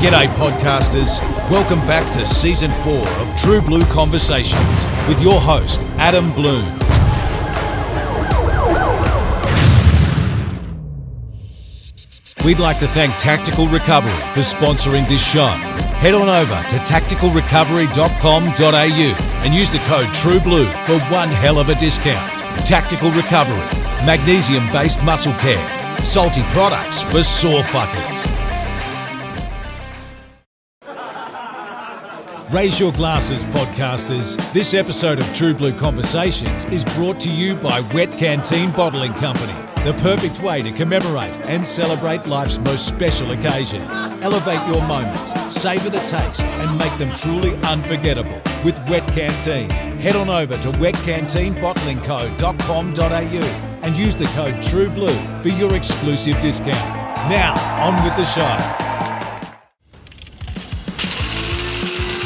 G'day podcasters, welcome back to Season 4 of True Blue Conversations with your host, Adam Bloom. We'd like to thank Tactical Recovery for sponsoring this show. Head on over to tacticalrecovery.com.au and use the code TRUEBLUE for one hell of a discount. Tactical Recovery, magnesium-based muscle care, salty products for sore fuckers. Raise your glasses, podcasters. This episode of True Blue Conversations is brought to you by Wet Canteen Bottling Company, the perfect way to commemorate and celebrate life's most special occasions. Elevate your moments, savour the taste, and make them truly unforgettable with Wet Canteen. Head on over to wetcanteenbottlingco.com.au and use the code TRUEBLUE for your exclusive discount. Now, on with the show.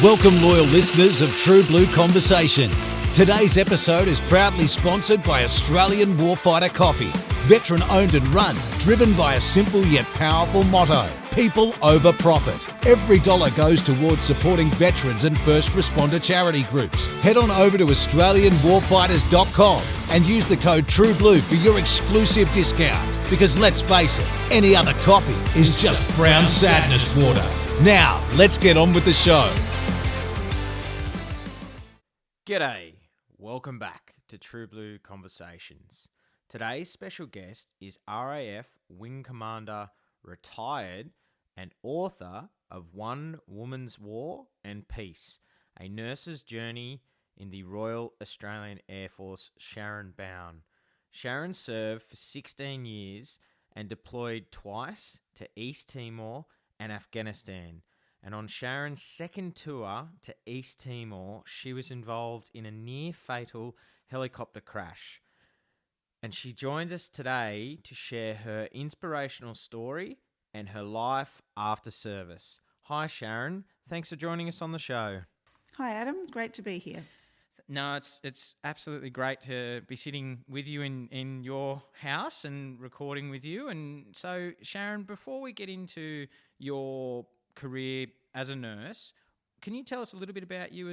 Welcome, loyal listeners of True Blue Conversations. Today's episode is proudly sponsored by Australian Warfighter Coffee. Veteran owned and run, driven by a simple yet powerful motto: people over profit. Every dollar goes towards supporting veterans and first responder charity groups. Head on over to AustralianWarfighters.com and use the code TRUEBLUE for your exclusive discount. Because let's face it, any other coffee is just brown sadness water. Now, let's get on with the show. G'day, welcome back to True Blue Conversations. Today's special guest is RAAF Wing Commander, retired, and author of One Woman's War and Peace, a nurse's journey in the Royal Australian Air Force, Sharon Bown. Sharon served for 16 years and deployed twice to East Timor and Afghanistan. And on Sharon's second tour to East Timor, she was involved in a near-fatal helicopter crash. And she joins us today to share her inspirational story and her life after service. Hi, Sharon. Thanks for joining us on the show. Hi, Adam. Great to be here. No, it's absolutely great to be sitting with you in your house and recording with you. And so, Sharon, before we get into your career as a nurse, can you tell us a little bit about you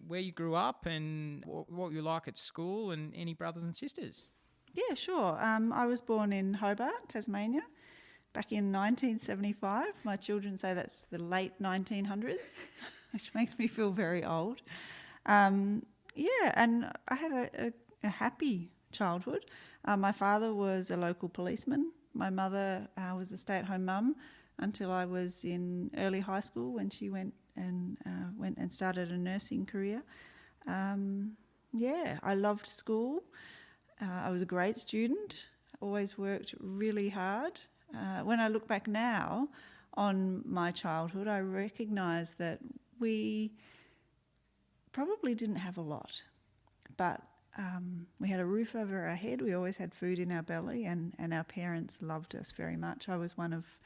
where you grew up and what you like at school and any brothers and sisters? Yeah, sure. I was born in Hobart, Tasmania, back in 1975. My children say that's the late 1900s, which makes me feel very old. And I had a happy childhood. My father was a local policeman. My mother was a stay-at-home mum until I was in early high school when she went and started a nursing career. I loved school. I was a great student, always worked really hard. When I look back now on my childhood, I recognise that we probably didn't have a lot, but we had a roof over our head, we always had food in our belly, and our parents loved us very much. I was one of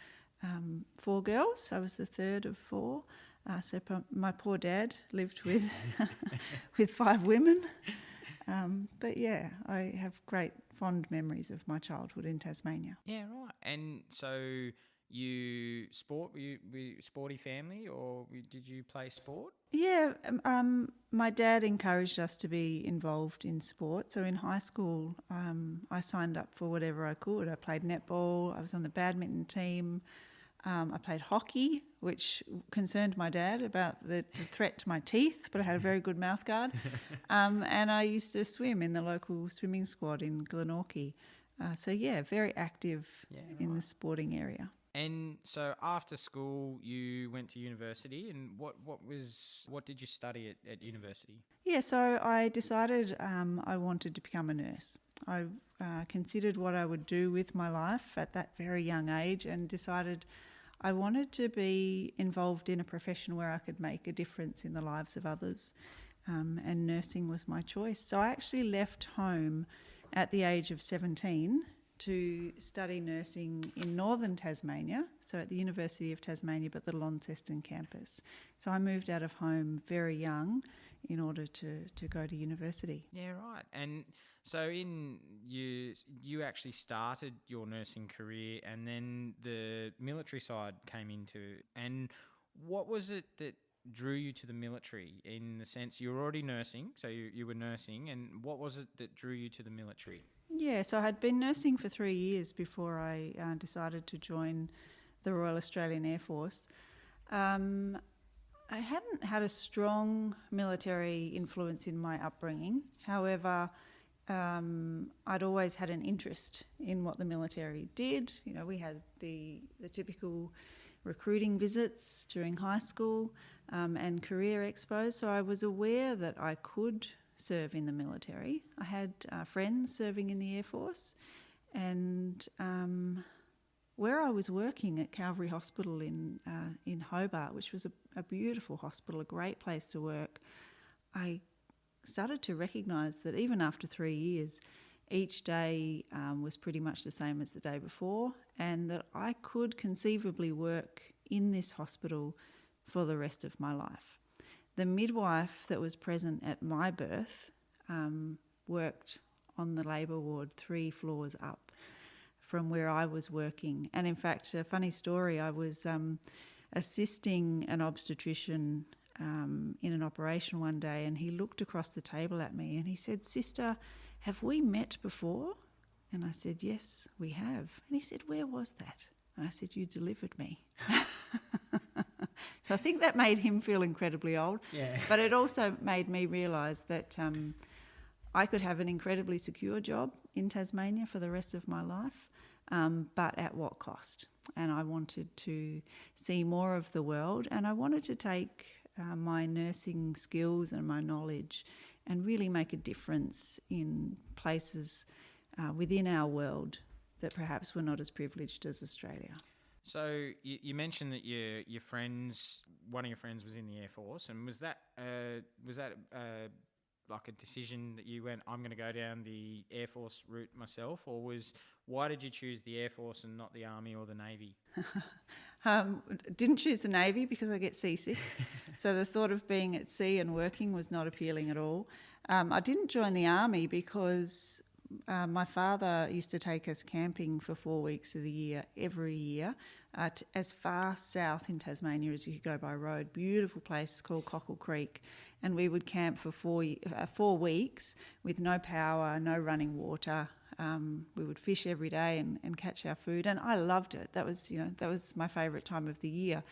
4 girls. I was the third of 4. My poor dad lived with with 5 women. I have great fond memories of my childhood in Tasmania. Yeah, right. And so you sporty family, or did you play sport? Yeah, my dad encouraged us to be involved in sport. So in high school, I signed up for whatever I could. I played netball. I was on the badminton team. I played hockey, which concerned my dad about the threat to my teeth, but I had a very good mouthguard. And I used to swim in the local swimming squad in Glenorchy. Very active in the sporting area. And so after school, you went to university, and what did you study at university? Yeah, so I decided I wanted to become a nurse. I considered what I would do with my life at that very young age and decided I wanted to be involved in a profession where I could make a difference in the lives of others, and nursing was my choice. So I actually left home at the age of 17 to study nursing in northern Tasmania, so at the University of Tasmania, but the Launceston campus. So I moved out of home very young in order to go to university. Yeah, right. And so you actually started your nursing career, and then the military side came into. And What was it that drew you to the military, in the sense you were already nursing, so you were nursing, and what was it that drew you to the military? Yeah, so I had been nursing for 3 years before I decided to join the Royal Australian Air Force. I hadn't had a strong military influence in my upbringing. However, I'd always had an interest in what the military did. You know, we had the typical recruiting visits during high school and career expos, so I was aware that I could serve in the military. I had friends serving in the Air Force, and where I was working at Calvary Hospital in Hobart, which was a beautiful hospital, a great place to work, I started to recognise that even after 3 years, each day was pretty much the same as the day before, and that I could conceivably work in this hospital for the rest of my life. The midwife that was present at my birth worked on the labour ward 3 floors up from where I was working. And in fact, a funny story, I was assisting an obstetrician in an operation one day, and he looked across the table at me and he said, "Sister, have we met before?" And I said, "Yes, we have." And he said, "Where was that?" And I said, "You delivered me." So I think that made him feel incredibly old. Yeah. But it also made me realise that I could have an incredibly secure job in Tasmania for the rest of my life, but at what cost? And I wanted to see more of the world, and I wanted to take my nursing skills and my knowledge and really make a difference in places within our world that perhaps were not as privileged as Australia. So you mentioned that your friends, one of your friends was in the Air Force, and was that like a decision that you went, I'm going to go down the Air Force route myself, or why did you choose the Air Force and not the Army or the Navy? Didn't choose the Navy because I get seasick. So the thought of being at sea and working was not appealing at all. I didn't join the Army because my father used to take us camping for 4 weeks of the year, every year, as far south in Tasmania as you could go by road. Beautiful place called Cockle Creek. And we would camp for 4 weeks with no power, no running water. We would fish every day and catch our food. And I loved it. That was my favourite time of the year.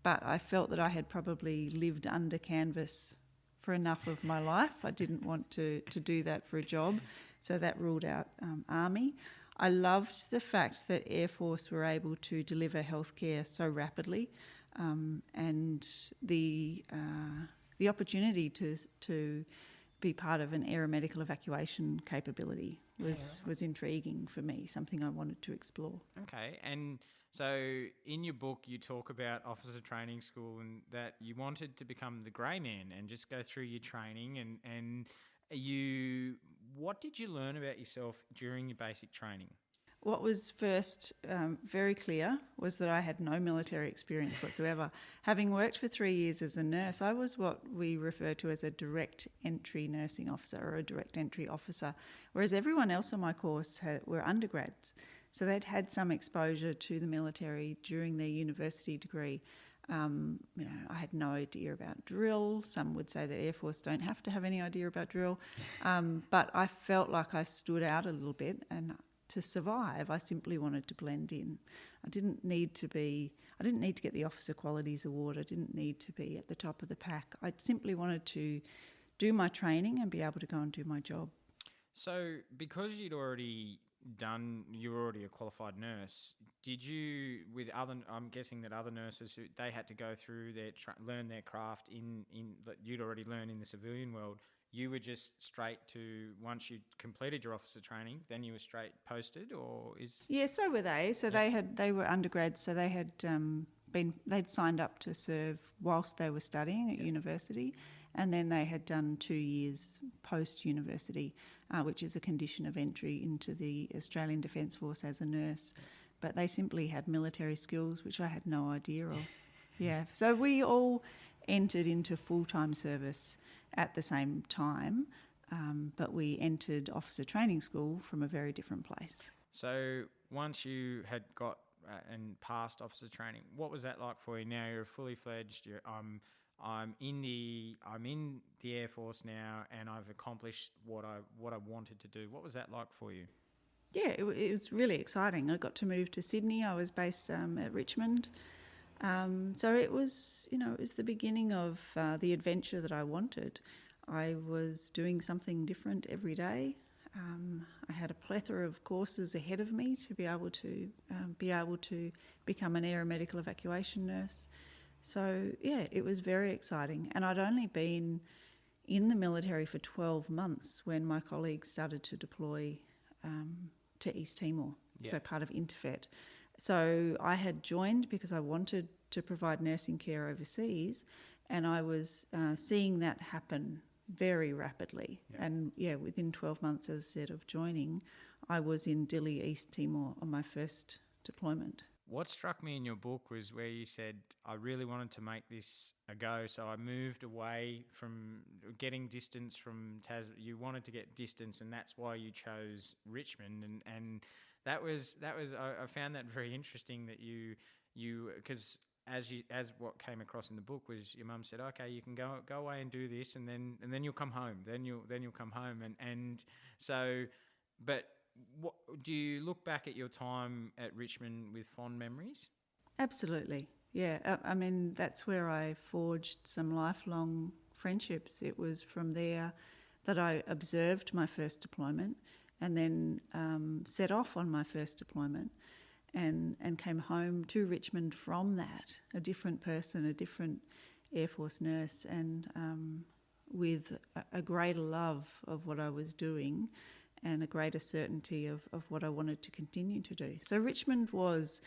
But I felt that I had probably lived under canvas for enough of my life. I didn't want to do that for a job. So that ruled out Army. I loved the fact that Air Force were able to deliver healthcare so rapidly, and the opportunity to be part of an aeromedical evacuation capability was intriguing for me, something I wanted to explore. Okay, and so in your book you talk about officer training school and that you wanted to become the grey man and just go through your training and what did you learn about yourself during your basic training? What was first very clear was that I had no military experience whatsoever. Having worked for 3 years as a nurse, I was what we refer to as a direct entry nursing officer or a direct entry officer, whereas everyone else on my course were undergrads. So they'd had some exposure to the military during their university degree. I had no idea about drill. Some would say that Air Force don't have to have any idea about drill. But I felt like I stood out a little bit, and to survive, I simply wanted to blend in. I didn't need to get the Officer Qualities Award. I didn't need to be at the top of the pack. I simply wanted to do my training and be able to go and do my job. So because you were already a qualified nurse, did you, I'm guessing that other nurses, they had to go through learn their craft that you'd already learned in the civilian world, you were just straight to, once you completed your officer training, then you were straight posted, or is... Yeah, so were they. So yeah. they were undergrads, so they had they'd signed up to serve whilst they were studying at university, and then they had done 2 years post-university, which is a condition of entry into the Australian Defence Force as a nurse. But they simply had military skills, which I had no idea of. Yeah, so we all entered into full-time service at the same time, but we entered officer training school from a very different place. So once you had got and past officer training. What was that like for you? Now you're fully fledged. I'm in the Air Force now, and I've accomplished what I wanted to do. What was that like for you? Yeah, it was really exciting. I got to move to Sydney. I was based at Richmond. So it was the beginning of the adventure that I wanted. I was doing something different every day. I had a plethora of courses ahead of me to be able to become an air medical evacuation nurse. So yeah, it was very exciting. And I'd only been in the military for 12 months when my colleagues started to deploy to East Timor, so part of Interfet. So I had joined because I wanted to provide nursing care overseas, and I was seeing that happen very rapidly. Yeah. And within 12 months, as I said, of joining, I was in Dili, East Timor on my first deployment. What struck me in your book was where you said, I really wanted to make this a go, so I moved away from getting distance from Tasmania. You wanted to get distance, and that's why you chose Richmond. And that was I found that very interesting that you because as what came across in the book was your mum said, okay, you can go away and do this, and then you'll come home. Then you'll come home, and so, but. What do you look back at your time at Richmond with fond memories? Absolutely, yeah. I mean, that's where I forged some lifelong friendships. It was from there that I observed my first deployment, and then set off on my first deployment, and came home to Richmond from that, a different person, a different Air Force nurse, and with a greater love of what I was doing, and a greater certainty of what I wanted to continue to do. So Richmond was,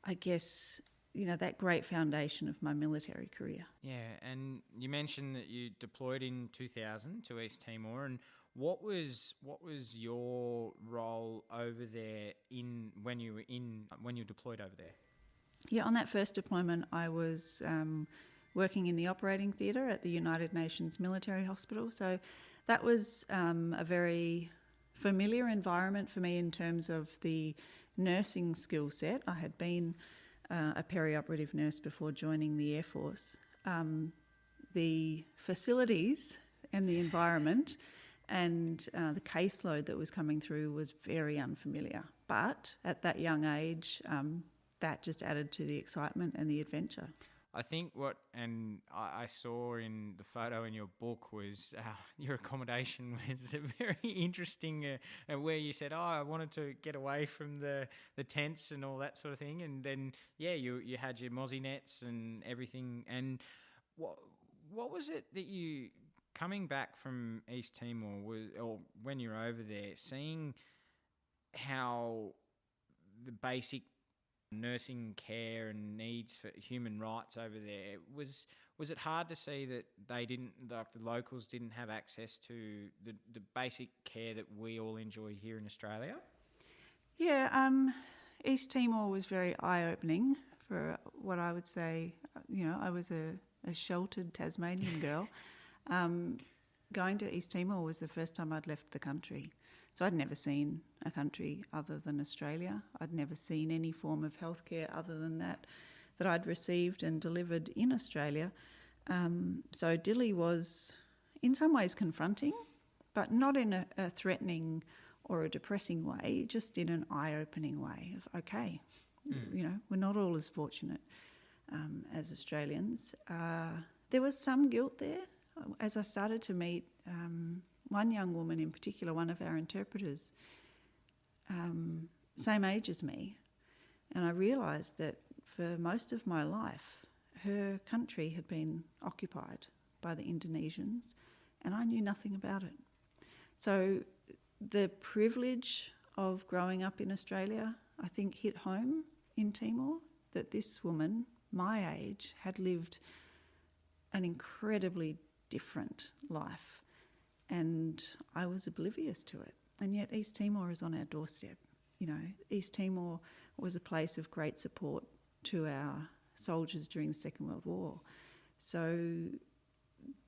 I guess, that great foundation of my military career. Yeah, and you mentioned that you deployed in 2000 to East Timor, and what was your role over there when you deployed over there? Yeah, on that first deployment, I was working in the operating theatre at the United Nations Military Hospital. So that was a very familiar environment for me in terms of the nursing skill set. I had been a perioperative nurse before joining the Air Force. The facilities and the environment and the caseload that was coming through was very unfamiliar. But at that young age, that just added to the excitement and the adventure. I think what I saw in the photo in your book was your accommodation was very interesting, where you said, I wanted to get away from the tents and all that sort of thing. And then, you had your mozzie nets and everything. And what was it that you, coming back from East Timor, or when you were over there, seeing how the basic nursing care and needs for human rights over there, was it hard to see that they didn't, like the locals didn't have access to the basic care that we all enjoy here in Australia? Yeah, East Timor was very eye-opening for what I would say. I was a sheltered Tasmanian girl. Going to East Timor was the first time I'd left the country. So I'd never seen a country other than Australia. I'd never seen any form of healthcare other than that I'd received and delivered in Australia. So Dili was in some ways confronting, but not in a threatening or a depressing way, just in an eye-opening way of, okay, we're not all as fortunate as Australians. There was some guilt there. As I started to meet one young woman in particular, one of our interpreters, same age as me, and I realised that for most of my life, her country had been occupied by the Indonesians, and I knew nothing about it. So the privilege of growing up in Australia, I think, hit home in Timor, that this woman, my age, had lived an incredibly different life, and I was oblivious to it. And yet East Timor is on our doorstep. East Timor was a place of great support to our soldiers during the Second World War. So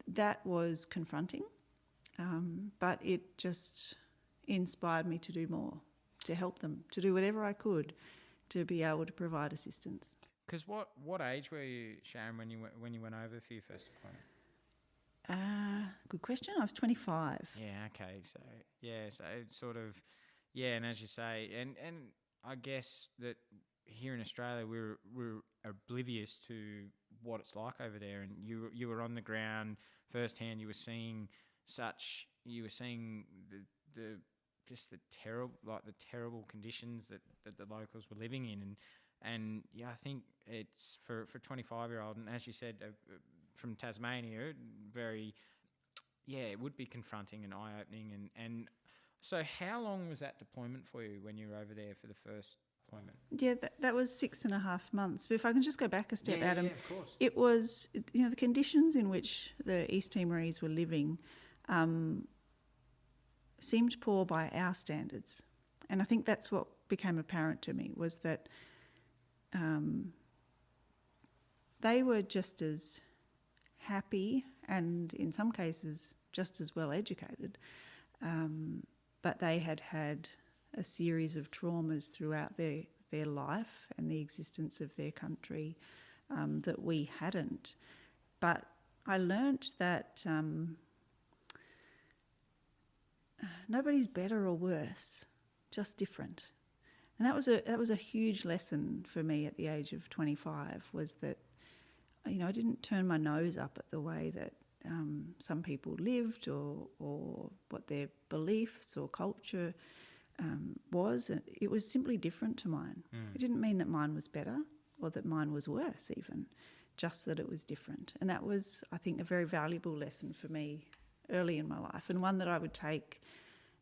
that was confronting, but it just inspired me to do more, to help them, to do whatever I could to be able to provide assistance. Because what age were you, Sharon, when you went over for your first deployment? Good question. I was 25. Yeah. Okay. So it's sort of, yeah. And as you say, and I guess that here in Australia we're oblivious to what it's like over there, and you were on the ground firsthand. You were seeing the just the terrible conditions that the locals were living in, and yeah, I think it's for a 25-year-old, and as you said, from Tasmania, it would be confronting and eye-opening. And so how long was that deployment for you when you were over there for the first deployment? Yeah, that was 6.5 months. But if I can just go back a step, Adam. Yeah, of course. It was, the conditions in which the East Timorese were living seemed poor by our standards. And I think that's what became apparent to me, was that they were just as happy and in some cases just as well educated, but they had a series of traumas throughout their life and the existence of their country that we hadn't. But I learnt that nobody's better or worse, just different. And that was a huge lesson for me at the age of 25, was that, I didn't turn my nose up at the way that some people lived or what their beliefs or culture was. It was simply different to mine. It didn't mean that mine was better or that mine was worse even, just that it was different. And that was, I think, a very valuable lesson for me early in my life, and one that I would take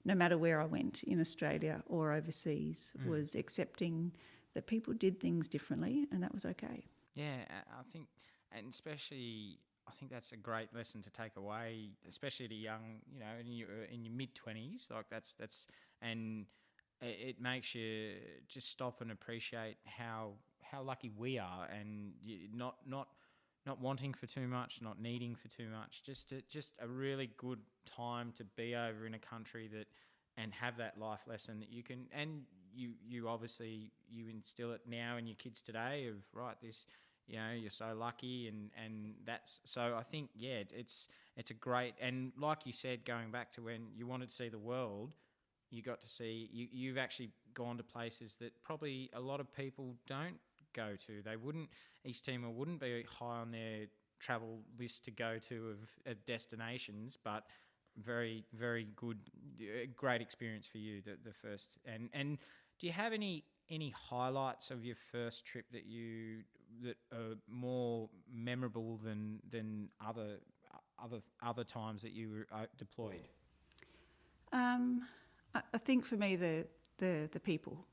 no matter where I went, in Australia or overseas, was accepting that people did things differently, and that was okay. Yeah, I think, and especially, I think that's a great lesson to take away, especially to young, in your mid-20s. Like that's, and it makes you just stop and appreciate how lucky we are, and not wanting for too much, not needing for too much. Just a really good time to be over in a country and have that life lesson that you can, and you obviously you instill it now in your kids today of right this. You're so lucky, and that's so. I think it's a great, and like you said, going back to when you wanted to see the world, you got to see. You've actually gone to places that probably a lot of people don't go to. They wouldn't. East Timor wouldn't be high on their travel list to go to of destinations, but very, very good, great experience for you. The first, and do you have any highlights of your first trip that are more memorable than other times that you were deployed? I think for me the people.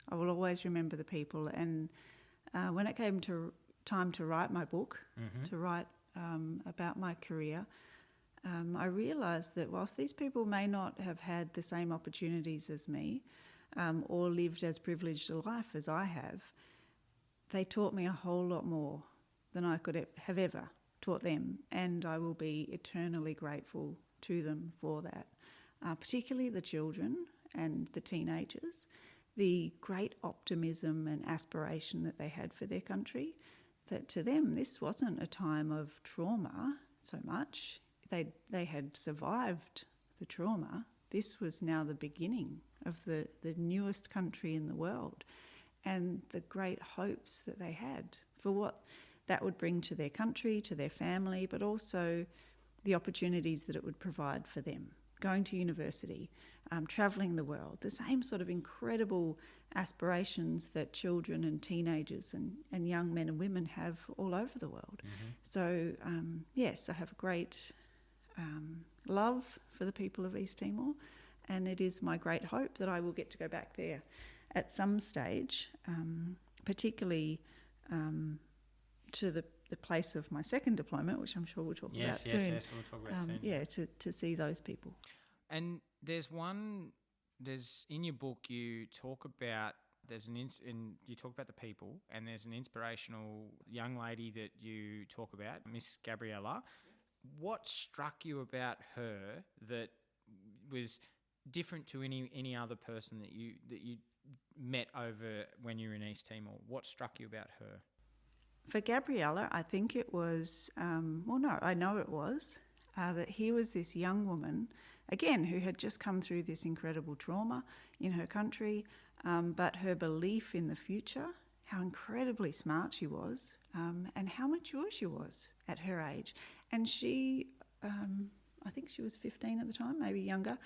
I will always remember the people, and when it came to time to write my book, to write about my career, I realised that whilst these people may not have had the same opportunities as me, or lived as privileged a life as I have, they taught me a whole lot more than I could have ever taught them, and I will be eternally grateful to them for that, particularly the children and the teenagers, the great optimism and aspiration that they had for their country, that to them this wasn't a time of trauma so much. They had survived the trauma. This was now the beginning of the newest country in the world, and the great hopes that they had for what that would bring to their country, to their family, but also the opportunities that it would provide for them. Going to university, travelling the world, the same sort of incredible aspirations that children and teenagers and young men and women have all over the world. So, yes, I have a great love for the people of East Timor, and it is my great hope that I will get to go back there at some stage, particularly to the place of my second deployment, which I'm sure we'll talk about soon. Yes, we'll talk about soon. Yeah, to see those people. And there's in your book you talk about you talk about the people, and there's an inspirational young lady that you talk about, Miss Gabriella. Yes. What struck you about her that was different to any other person that you met over when you were in East Timor? What struck you about her? For Gabriella, I think it was, I know it was, that here was this young woman, again, who had just come through this incredible trauma in her country, but her belief in the future, how incredibly smart she was, and how mature she was at her age. And she, I think she was 15 at the time, maybe younger,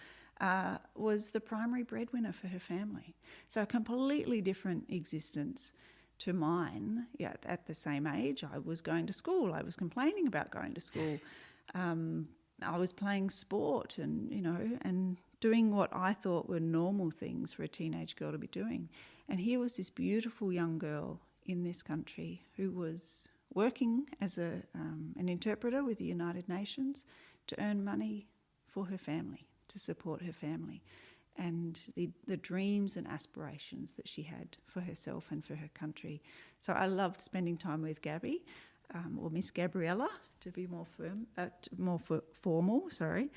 was the primary breadwinner for her family. So a completely different existence to mine. Yeah, at the same age, I was going to school. I was complaining about going to school. I was playing sport and doing what I thought were normal things for a teenage girl to be doing. And here was this beautiful young girl in this country who was working as an interpreter with the United Nations to earn money for her family, to support her family, and the dreams and aspirations that she had for herself and for her country. So I loved spending time with Gabby, or Miss Gabriella, to be more formal. Sorry.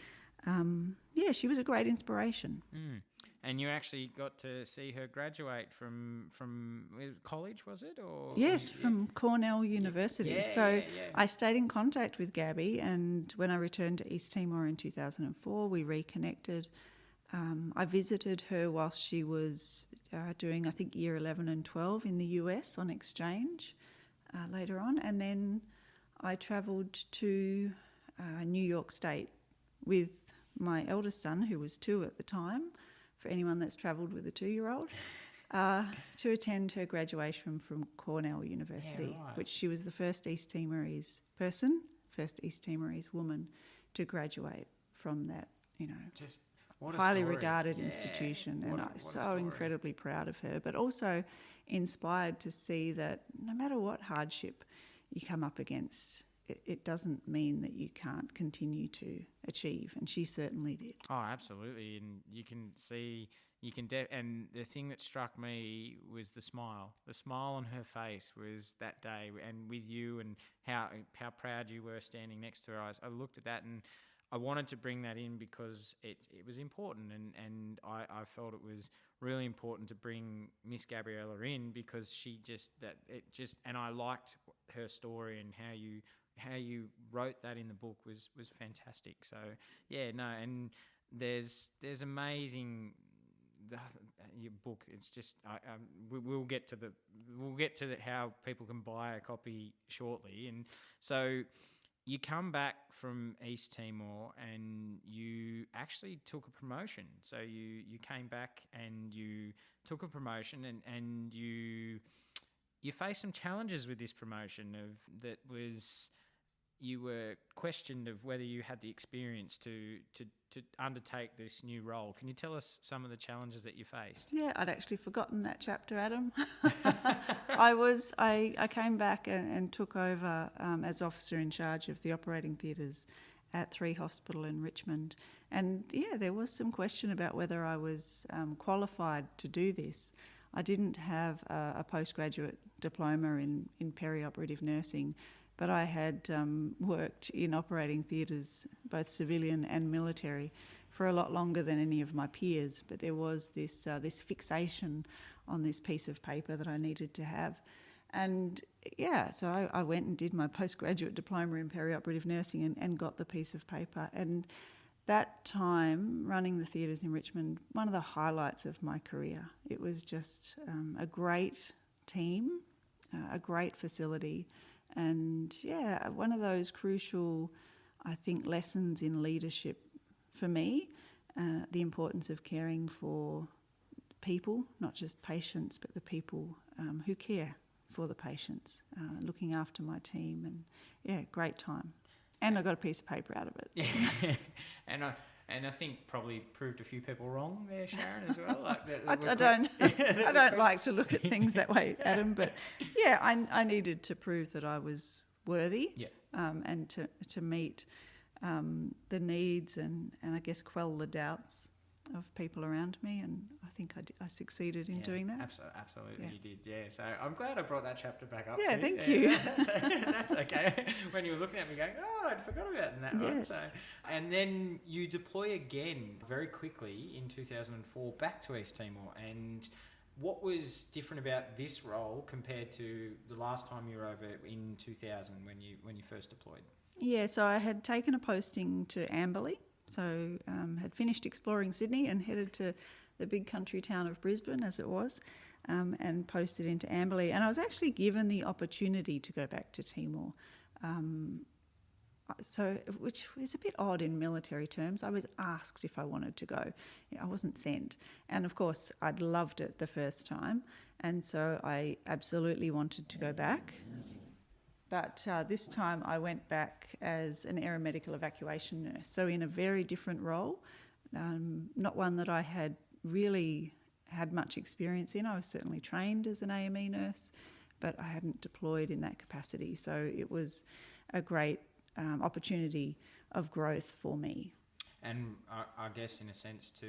She was a great inspiration. And you actually got to see her graduate from college, was it? Or yes, from Cornell University. I stayed in contact with Gabby, and when I returned to East Timor in 2004, we reconnected. I visited her whilst she was doing, I think, year 11 and 12 in the US on exchange later on. And then I travelled to New York State with my eldest son, who was 2 at the time, for anyone that's travelled with a 2-year-old, to attend her graduation from Cornell University, which she was the first East Timorese woman to graduate from that, highly regarded institution. And I'm so incredibly proud of her, but also inspired to see that no matter what hardship you come up against, it doesn't mean that you can't continue to achieve, and she certainly did. Oh, absolutely, and you can see, and the thing that struck me was the smile. The smile on her face was that day, and with you, and how proud you were standing next to her. I looked at that, and I wanted to bring that in because it was important, and I felt it was really important to bring Miss Gabriella in because and I liked her story, and how you wrote that in the book was fantastic. So and there's amazing your book. It's just we'll get to how people can buy a copy shortly. And so you come back from East Timor and you actually took a promotion. So you came back and you took a promotion, and you faced some challenges with this promotion. You were questioned of whether you had the experience to undertake this new role. Can you tell us some of the challenges that you faced? Yeah, I'd actually forgotten that chapter, Adam. I came back and took over as officer in charge of the operating theatres at 3 Hospital in Richmond. And there was some question about whether I was qualified to do this. I didn't have a postgraduate diploma in perioperative nursing, but I had worked in operating theatres, both civilian and military, for a lot longer than any of my peers. But there was this fixation on this piece of paper that I needed to have. And so I went and did my postgraduate diploma in perioperative nursing and got the piece of paper. And that time, running the theatres in Richmond, one of the highlights of my career. It was just a great team, a great facility, and one of those crucial, I think, lessons in leadership for me, the importance of caring for people, not just patients, but the people who care for the patients, looking after my team, and great time. And I got a piece of paper out of it. Yeah, and I think probably proved a few people wrong there, Sharon, as well. I don't like to look at things that way, Adam. But I needed to prove that I was worthy, and to meet the needs and I guess quell the doubts of people around me, and I think I succeeded in doing that. Absolutely, you did. Yeah, so I'm glad I brought that chapter back up. Yeah, thank you. That's okay. When you were looking at me going, I'd forgot about that one. Yes. So, and then you deploy again very quickly in 2004 back to East Timor, and what was different about this role compared to the last time you were over in 2000 when you first deployed? Yeah, so I had taken a posting to Amberley, so had finished exploring Sydney and headed to the big country town of Brisbane, as it was, and posted into Amberley. And I was actually given the opportunity to go back to Timor, which is a bit odd in military terms. I was asked if I wanted to go. I wasn't sent. And of course, I'd loved it the first time, and so I absolutely wanted to go back. But this time I went back as an aeromedical evacuation nurse, so in a very different role, not one that I had really had much experience in. I was certainly trained as an AME nurse, but I hadn't deployed in that capacity. So it was a great opportunity of growth for me. And I guess in a sense to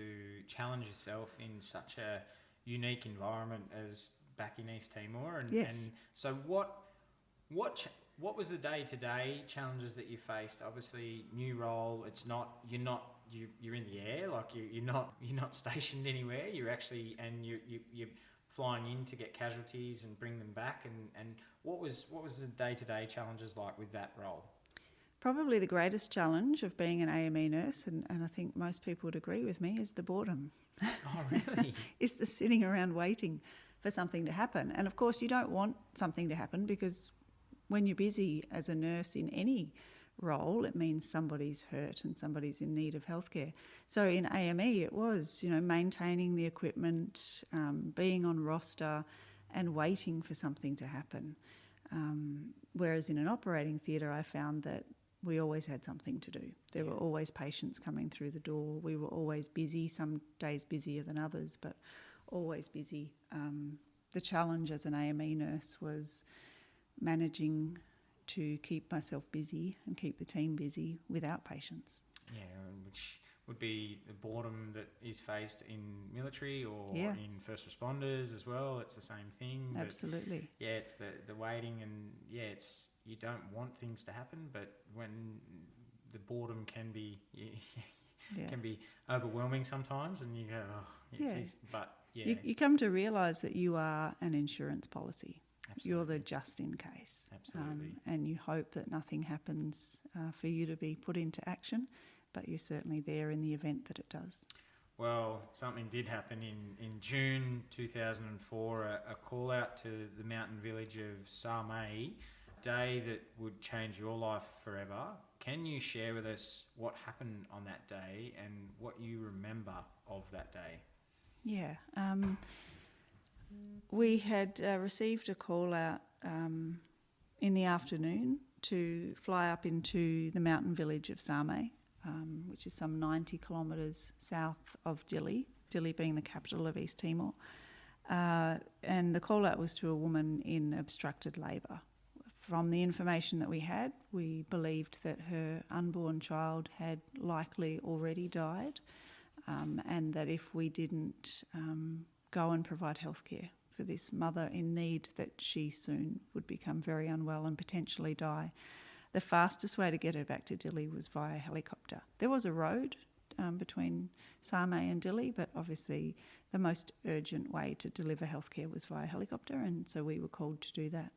challenge yourself in such a unique environment as back in East Timor. And, yes. And so what was the day-to-day challenges that you faced? Obviously, new role. It's not you're in the air, like you're not stationed anywhere. You're actually you're flying in to get casualties and bring them back. And what was the day-to-day challenges like with that role? Probably the greatest challenge of being an AME nurse, and I think most people would agree with me, is the boredom. Oh, really? Is the sitting around waiting for something to happen. And of course, you don't want something to happen, because when you're busy as a nurse in any role, it means somebody's hurt and somebody's in need of healthcare. So in AME, it was, maintaining the equipment, being on roster and waiting for something to happen. Whereas in an operating theatre, I found that we always had something to do. There were always patients coming through the door. We were always busy, some days busier than others, but always busy. The challenge as an AME nurse was managing to keep myself busy and keep the team busy without patients. Yeah, which would be the boredom that is faced in military or in first responders as well. It's the same thing. Absolutely. But it's the waiting, and it's you don't want things to happen, but when the boredom can be can be overwhelming sometimes, and you go, geez. But you come to realise that you are an insurance policy. Absolutely. You're the just in case. Absolutely. And you hope that nothing happens for you to be put into action, but you're certainly there in the event that it does. Well, something did happen in June 2004, a call out to the mountain village of Sarmay, a day that would change your life forever. Can you share with us what happened on that day and what you remember of that day? Yeah. We had received a call out in the afternoon to fly up into the mountain village of Sarmay, which is some 90 kilometres south of Dili being the capital of East Timor. And the call out was to a woman in obstructed labour. From the information that we had, we believed that her unborn child had likely already died, and that if we didn't go and provide healthcare for this mother in need, that she soon would become very unwell and potentially die. The fastest way to get her back to Dili was via helicopter. There was a road between Sarmay and Dili, but obviously the most urgent way to deliver healthcare was via helicopter, and so we were called to do that.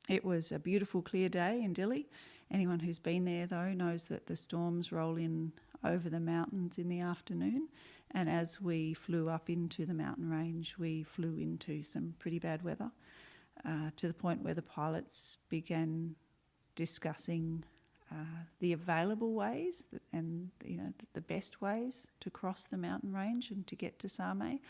It was a beautiful, clear day in Dili. Anyone who's been there, though, knows that the storms roll in over the mountains in the afternoon, and as we flew up into the mountain range, we flew into some pretty bad weather, to the point where the pilots began discussing the available ways and the best ways to cross the mountain range and to get to Sarmay.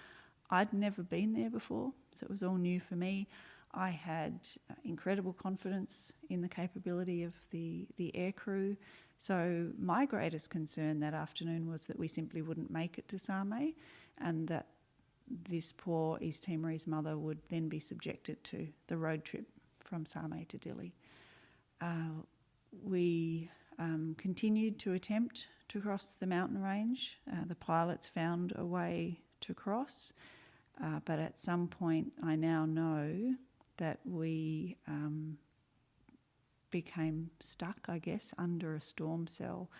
I'd never been there before, so it was all new for me. I had incredible confidence in the capability of the air crew. So my greatest concern that afternoon was that we simply wouldn't make it to Sarmay, and that this poor East Timorese mother would then be subjected to the road trip from Sarmay to Dili. We continued to attempt to cross the mountain range. The pilots found a way to cross, but at some point I now know that we became stuck, I guess, under a storm cell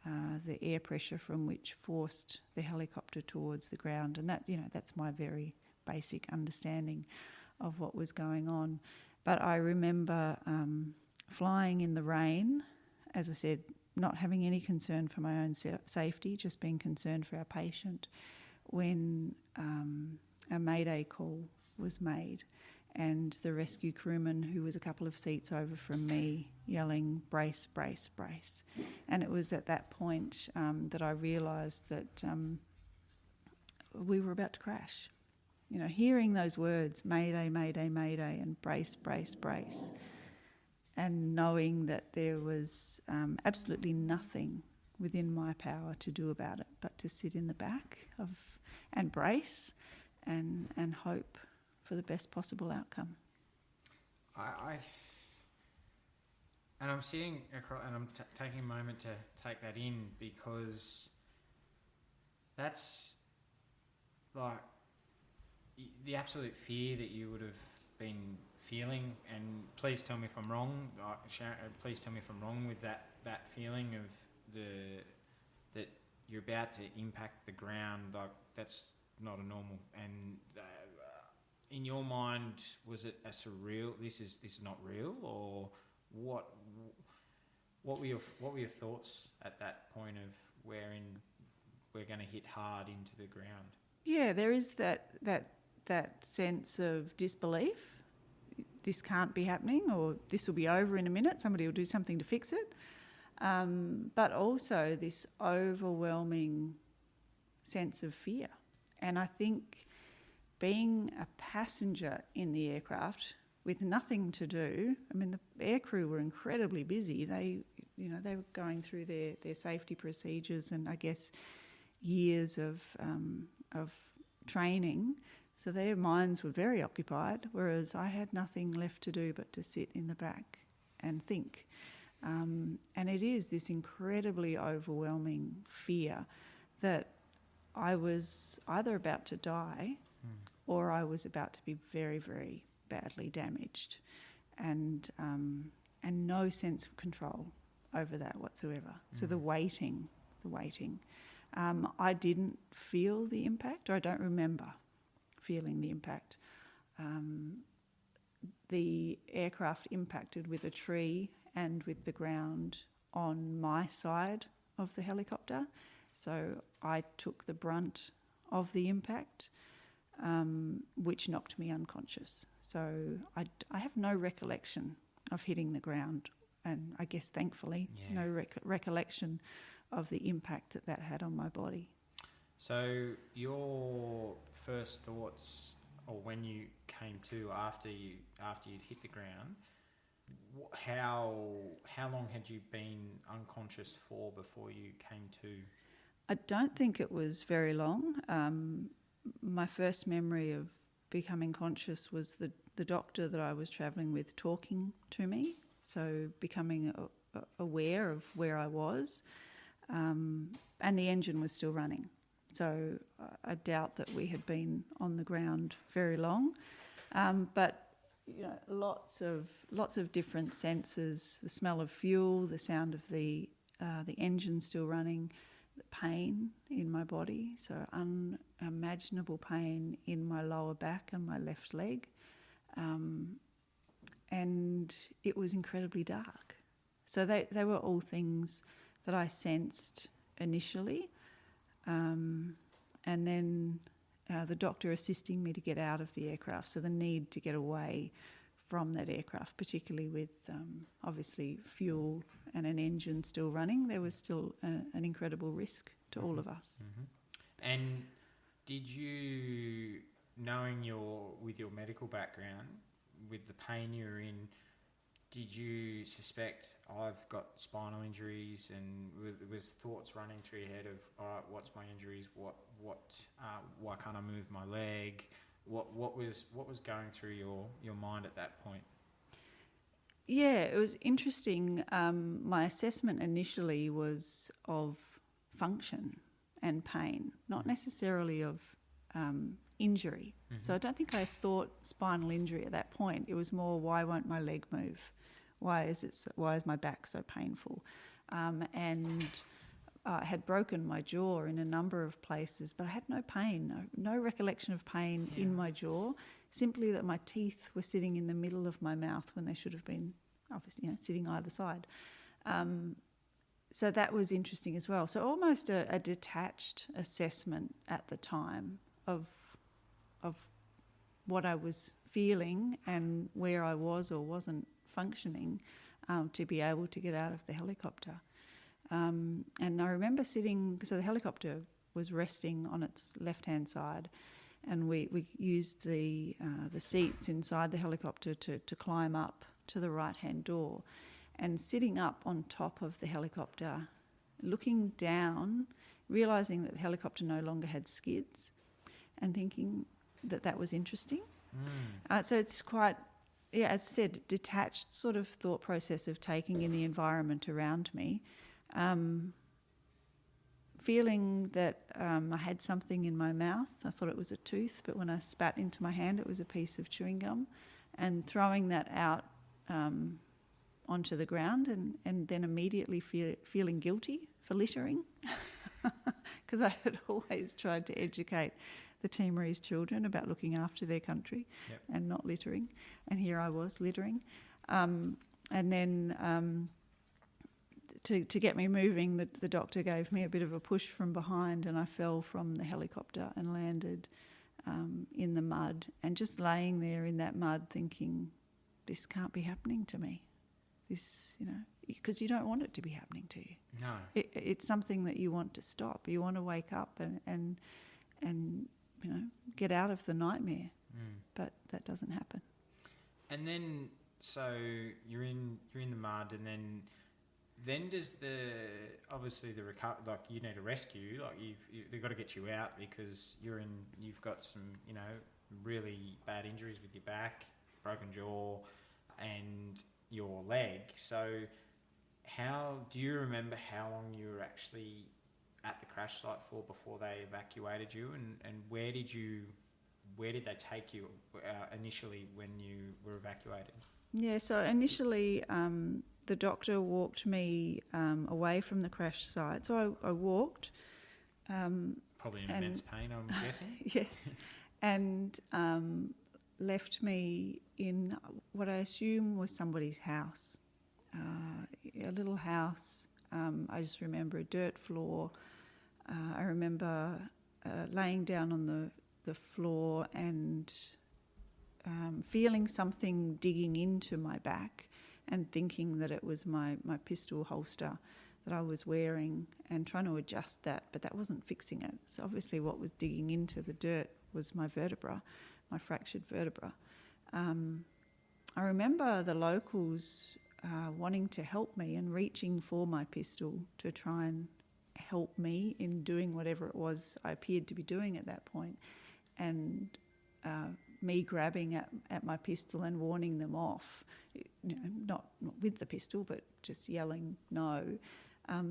the air pressure from which forced the helicopter towards the ground. And that, that's my very basic understanding of what was going on. But I remember flying in the rain, as I said, not having any concern for my own safety, just being concerned for our patient, when a mayday call was made, and the rescue crewman, who was a couple of seats over from me, yelling, "Brace, brace, brace." And it was at that point that I realised that we were about to crash. Hearing those words, "Mayday, mayday, mayday," and "brace, brace, brace," and knowing that there was absolutely nothing within my power to do about it but to sit in the back and brace and hope for the best possible outcome. I'm sitting across, and I'm taking a moment to take that in, because that's like the absolute fear that you would have been feeling. And please tell me if I'm wrong, Sharon, please tell me if I'm wrong with that feeling of that you're about to impact the ground. Like, that's not a normal. And in your mind, was it a surreal? This is not real, or what? What were your thoughts at that point of wherein we're going to hit hard into the ground? Yeah, there is that sense of disbelief. This can't be happening, or this will be over in a minute. Somebody will do something to fix it. But also this overwhelming sense of fear. And I think being a passenger in the aircraft with nothing to do, I mean, the aircrew were incredibly busy. They were going through their safety procedures and, I guess, years of training. So their minds were very occupied, whereas I had nothing left to do but to sit in the back and think. And it is this incredibly overwhelming fear that I was either about to die or I was about to be very, very badly damaged, and no sense of control over that whatsoever. So the waiting. I didn't feel the impact, or I don't remember feeling the impact. The aircraft impacted with a tree and with the ground on my side of the helicopter. So I took the brunt of the impact, which knocked me unconscious. So I have no recollection of hitting the ground, and I guess thankfully no recollection of the impact that had on my body. So your first thoughts, or when you came to after you'd hit the ground, how long had you been unconscious for before you came to? I don't think it was very long. My first memory of becoming conscious was the doctor that I was travelling with talking to me, so becoming aware of where I was, and the engine was still running. So I doubt that we had been on the ground very long, but lots of different senses: the smell of fuel, the sound of the engine still running, the pain in my body, so unimaginable pain in my lower back and my left leg, and it was incredibly dark. So they were all things that I sensed initially. And then the doctor assisting me to get out of the aircraft, so the need to get away from that aircraft, particularly with obviously fuel and an engine still running, there was still an incredible risk to all of us. And did you, knowing with your medical background, with the pain you were in, did you suspect I've got spinal injuries, and was thoughts running through your head of, all right, what's my injuries? Why can't I move my leg? What was going through your mind at that point? Yeah, it was interesting. My assessment initially was of function and pain, not necessarily of injury. So I don't think I thought spinal injury at that point. It was more, why won't my leg move? Why is my back so painful? And I had broken my jaw in a number of places, but I had no pain, no recollection of pain in my jaw, simply that my teeth were sitting in the middle of my mouth when they should have been, obviously, sitting either side. So that was interesting as well. So almost a detached assessment at the time of what I was feeling and where I was or wasn't functioning to be able to get out of the helicopter. And I remember sitting, so the helicopter was resting on its left-hand side, and we used the seats inside the helicopter to climb up to the right-hand door. And sitting up on top of the helicopter, looking down, realising that the helicopter no longer had skids, and thinking that was interesting. So it's quite, as I said, detached sort of thought process of taking in the environment around me. Feeling that I had something in my mouth. I thought it was a tooth, but when I spat into my hand, it was a piece of chewing gum, and throwing that out onto the ground, and then immediately feeling guilty for littering, because I had always tried to educate the Timorese children about looking after their country and not littering, and here I was littering. And then to get me moving, the doctor gave me a bit of a push from behind, and I fell from the helicopter and landed in the mud, and just laying there in that mud thinking, this can't be happening to me. This, because you don't want it to be happening to you. No. It's something that you want to stop. You want to wake up and get out of the nightmare, but that doesn't happen. And then, so you're in the mud, and then does like you need a rescue, like they've got to get you out because you've got some really bad injuries with your back, broken jaw, and your leg. So how do you remember how long you were actually at the crash site for before they evacuated you, and where did they take you initially when you were evacuated? Yeah, so initially the doctor walked me away from the crash site. So I walked. Probably in immense pain, I'm guessing. Yes, and left me in what I assume was somebody's house, a little house. I just remember a dirt floor. I remember laying down on the floor and feeling something digging into my back, and thinking that it was my pistol holster that I was wearing, and trying to adjust that, but that wasn't fixing it. So obviously what was digging into the dirt was my vertebra, my fractured vertebra. I remember the locals wanting to help me and reaching for my pistol to try and help me in doing whatever it was I appeared to be doing at that point, and me grabbing at my pistol and warning them off, not with the pistol, but just yelling no.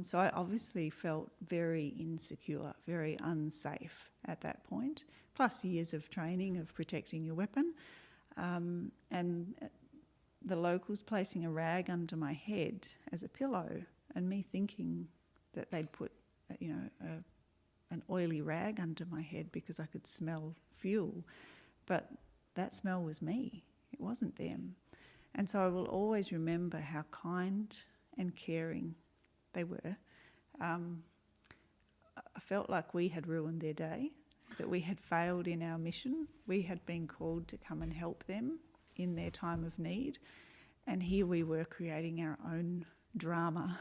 So I obviously felt very insecure, very unsafe at that point, plus years of training of protecting your weapon, and the locals placing a rag under my head as a pillow, and me thinking that they'd put an oily rag under my head because I could smell fuel, but that smell was me, it wasn't them. And so I will always remember how kind and caring they were. I felt like we had ruined their day, that we had failed in our mission. We had been called to come and help them in their time of need, and here we were creating our own drama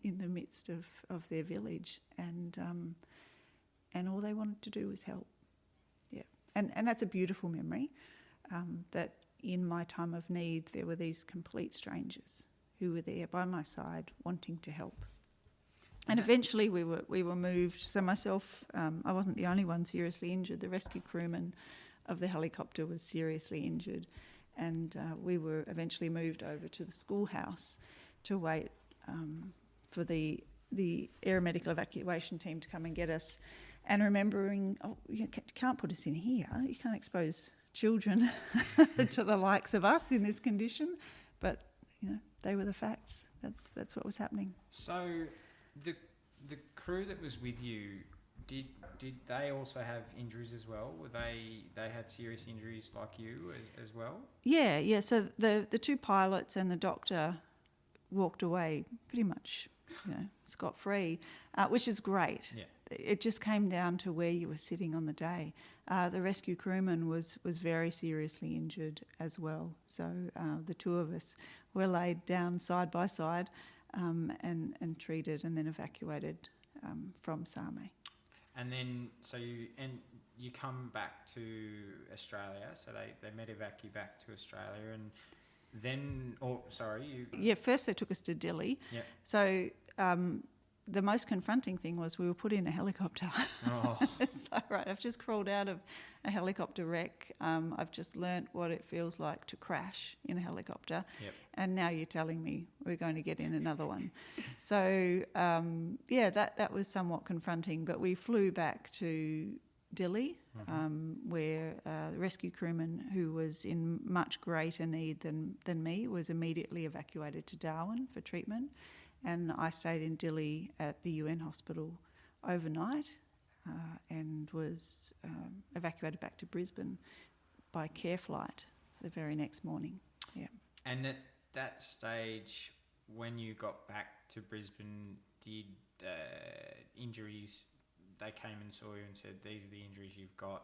in the midst of their village, and all they wanted to do was help. Yeah, and that's a beautiful memory, that in my time of need there were these complete strangers who were there by my side wanting to help. And eventually we were moved. So myself, I wasn't the only one seriously injured. The rescue crewman of the helicopter was seriously injured, and we were eventually moved over to the schoolhouse to wait for the aeromedical evacuation team to come and get us. And remembering, you can't put us in here. You can't expose children to the likes of us in this condition. But they were the facts. That's what was happening. So the crew that was with you, did they also have injuries as well? Were they had serious injuries like you as well? Yeah. So the two pilots and the doctor walked away pretty much, scot-free, which is great. Yeah. It just came down to where you were sitting on the day. The rescue crewman was very seriously injured as well. So the two of us were laid down side by side and treated and then evacuated from Same. And then you come back to Australia. So they medevac you back to Australia, and then first they took us to Dili. Yep. So the most confronting thing was we were put in a helicopter. Oh. It's like, right, I've just crawled out of a helicopter wreck. I've just learnt what it feels like to crash in a helicopter. Yep. And now you're telling me we're going to get in another one. So, that was somewhat confronting. But we flew back to Dili, where the rescue crewman, who was in much greater need than me, was immediately evacuated to Darwin for treatment. And I stayed in Dili at the UN hospital overnight and was evacuated back to Brisbane by care flight the very next morning. Yeah. And at that stage, when you got back to Brisbane, did injuries, they came and saw you and said, these are the injuries you've got,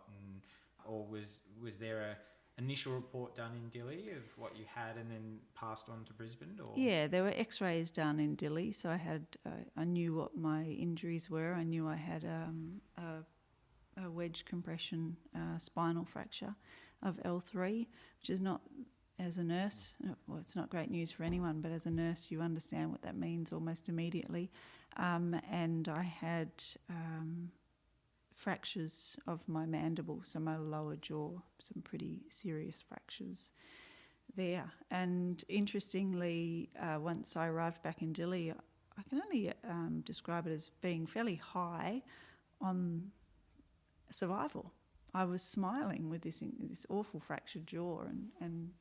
or was there a initial report done in Dili of what you had and then passed on to Brisbane? Or? Yeah, there were x-rays done in Dili, so I knew what my injuries were. I knew I had a wedge compression spinal fracture of L3, which is not, as a nurse, well, it's not great news for anyone, but as a nurse you understand what that means almost immediately. And I had fractures of my mandible, so my lower jaw, some pretty serious fractures there. And interestingly, once I arrived back in Dili, I can only describe it as being fairly high on survival. I was smiling with this awful fractured jaw, and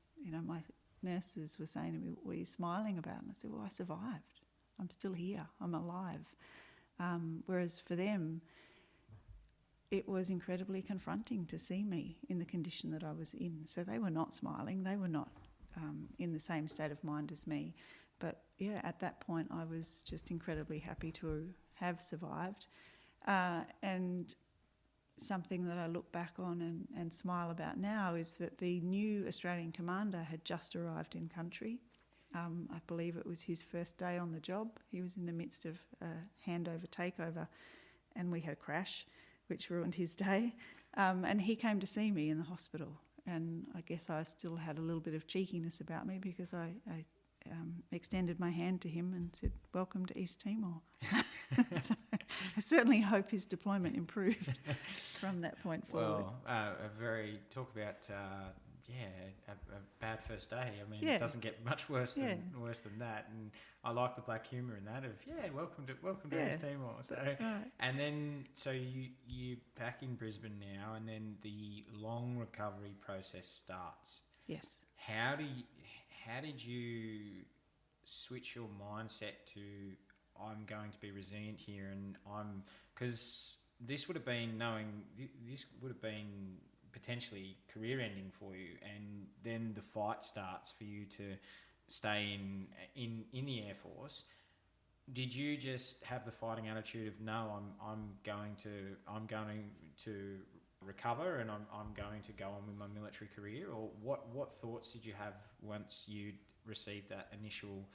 my nurses were saying to me, "What are you smiling about?" And I said, "Well, I survived. I'm still here. I'm alive." Whereas for them, it was incredibly confronting to see me in the condition that I was in. So they were not smiling. They were not in the same state of mind as me. But yeah, at that point, I was just incredibly happy to have survived. And something that I look back on and smile about now is that the new Australian commander had just arrived in country. I believe it was his first day on the job. He was in the midst of a handover takeover, and we had a crash, which ruined his day. And he came to see me in the hospital. And I guess I still had a little bit of cheekiness about me because I extended my hand to him and said, "Welcome to East Timor." So I certainly hope his deployment improved from that point forward. Well, talk about a bad first day. I mean, Yeah. It doesn't get much worse than that. And I like the black humour in that of welcome to East Timor. So, that's right. And then so you back in Brisbane now, and then the long recovery process starts. Yes. How did you switch your mindset to, I'm going to be resilient here, and because this would have been potentially career ending for you, and then the fight starts for you to stay in the Air Force. Did you just have the fighting attitude of, no, I'm going to recover, and I'm going to go on with my military career? Or what thoughts did you have once you received that initial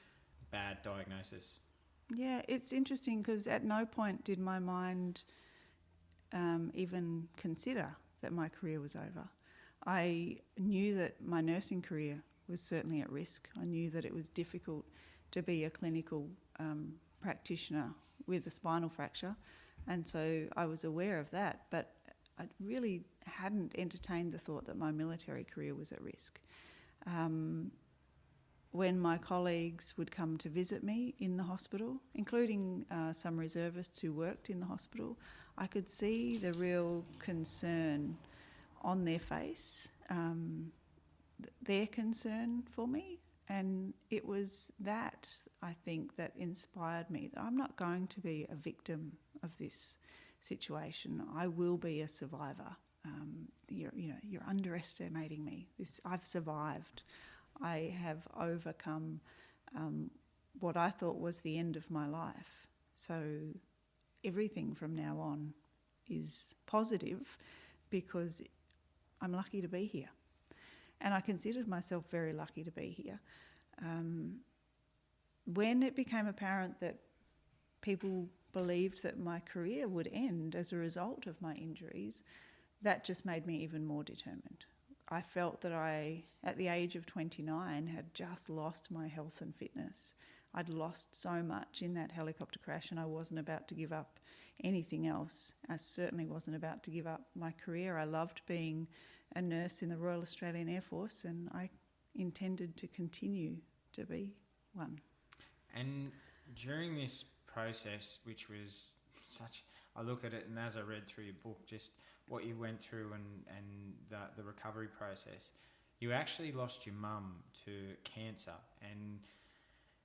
bad diagnosis? Yeah, it's interesting because at no point did my mind even consider that my career was over. I knew that my nursing career was certainly at risk. I knew that it was difficult to be a clinical practitioner with a spinal fracture, and so I was aware of that, but I really hadn't entertained the thought that my military career was at risk. When my colleagues would come to visit me in the hospital, including some reservists who worked in the hospital, I could see the real concern on their face, their concern for me, And it was that, I think, that inspired me, that I'm not going to be a victim of this situation. I will be a survivor. You're underestimating me. I've survived. I have overcome what I thought was the end of my life. So everything from now on is positive because I'm lucky to be here. And I considered myself very lucky to be here. When it became apparent that people believed that my career would end as a result of my injuries, that just made me even more determined. I felt that I, at the age of 29, had just lost my health and fitness. I'd lost so much in that helicopter crash, and I wasn't about to give up anything else. I certainly wasn't about to give up my career. I loved being a nurse in the Royal Australian Air Force, and I intended to continue to be one. And during this process, which was I look at it, and as I read through your book, just what you went through and the recovery process, you actually lost your mum to cancer. And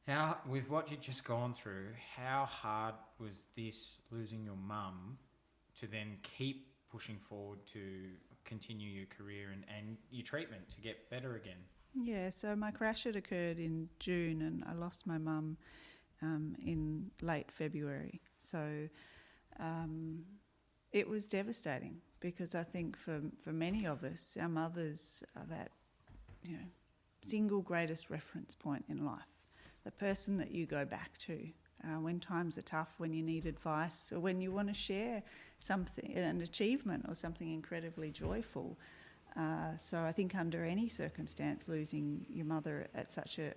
how, with what you'd just gone through, how hard was this, losing your mum, to then keep pushing forward to continue your career and your treatment to get better again? Yeah, so my crash had occurred in June, and I lost my mum in late February. So it was devastating, because I think for many of us, our mothers are that single greatest reference point in life, the person that you go back to when times are tough, when you need advice, or when you want to share something, an achievement or something incredibly joyful. So I think under any circumstance, losing your mother at such a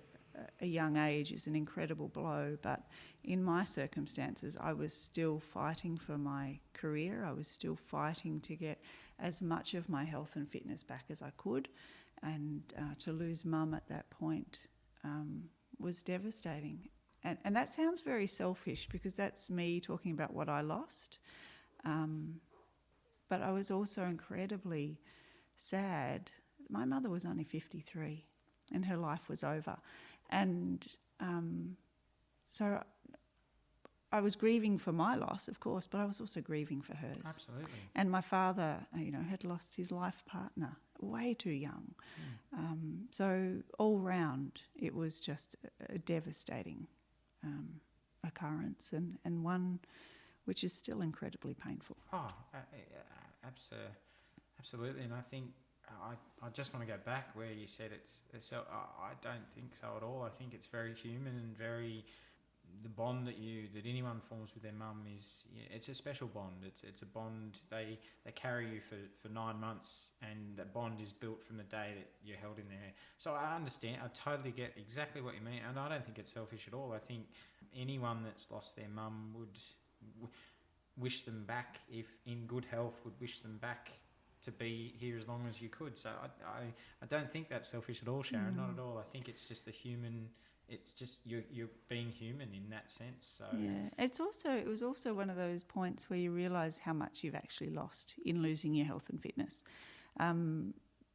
young age is an incredible blow. But in my circumstances, I was still fighting for my career. I was still fighting to get as much of my health and fitness back as I could. And to lose mum at that point was devastating. And that sounds very selfish, because that's me talking about what I lost. But I was also incredibly sad. My mother was only 53 and her life was over. And so I was grieving for my loss, of course, but I was also grieving for hers. Absolutely. And my father, had lost his life partner way too young. So all round, it was just a devastating occurrence, and one which is still incredibly painful. Absolutely. And I think I just want to go back where you said it's I don't think so at all. I think it's very human and very, the bond that anyone forms with their mum is, it's a special bond. It's a bond they carry you for 9 months, and that bond is built from the day that you're held in there. So I understand, I totally get exactly what you mean, and I don't think it's selfish at all. I think anyone that's lost their mum would wish them back, if in good health, would wish them back to be here as long as you could. So I don't think that's selfish at all, Sharon. Not at all. I think it's just the human. It's just you're being human in that sense. So yeah, it was also one of those points where you realise how much you've actually lost in losing your health and fitness,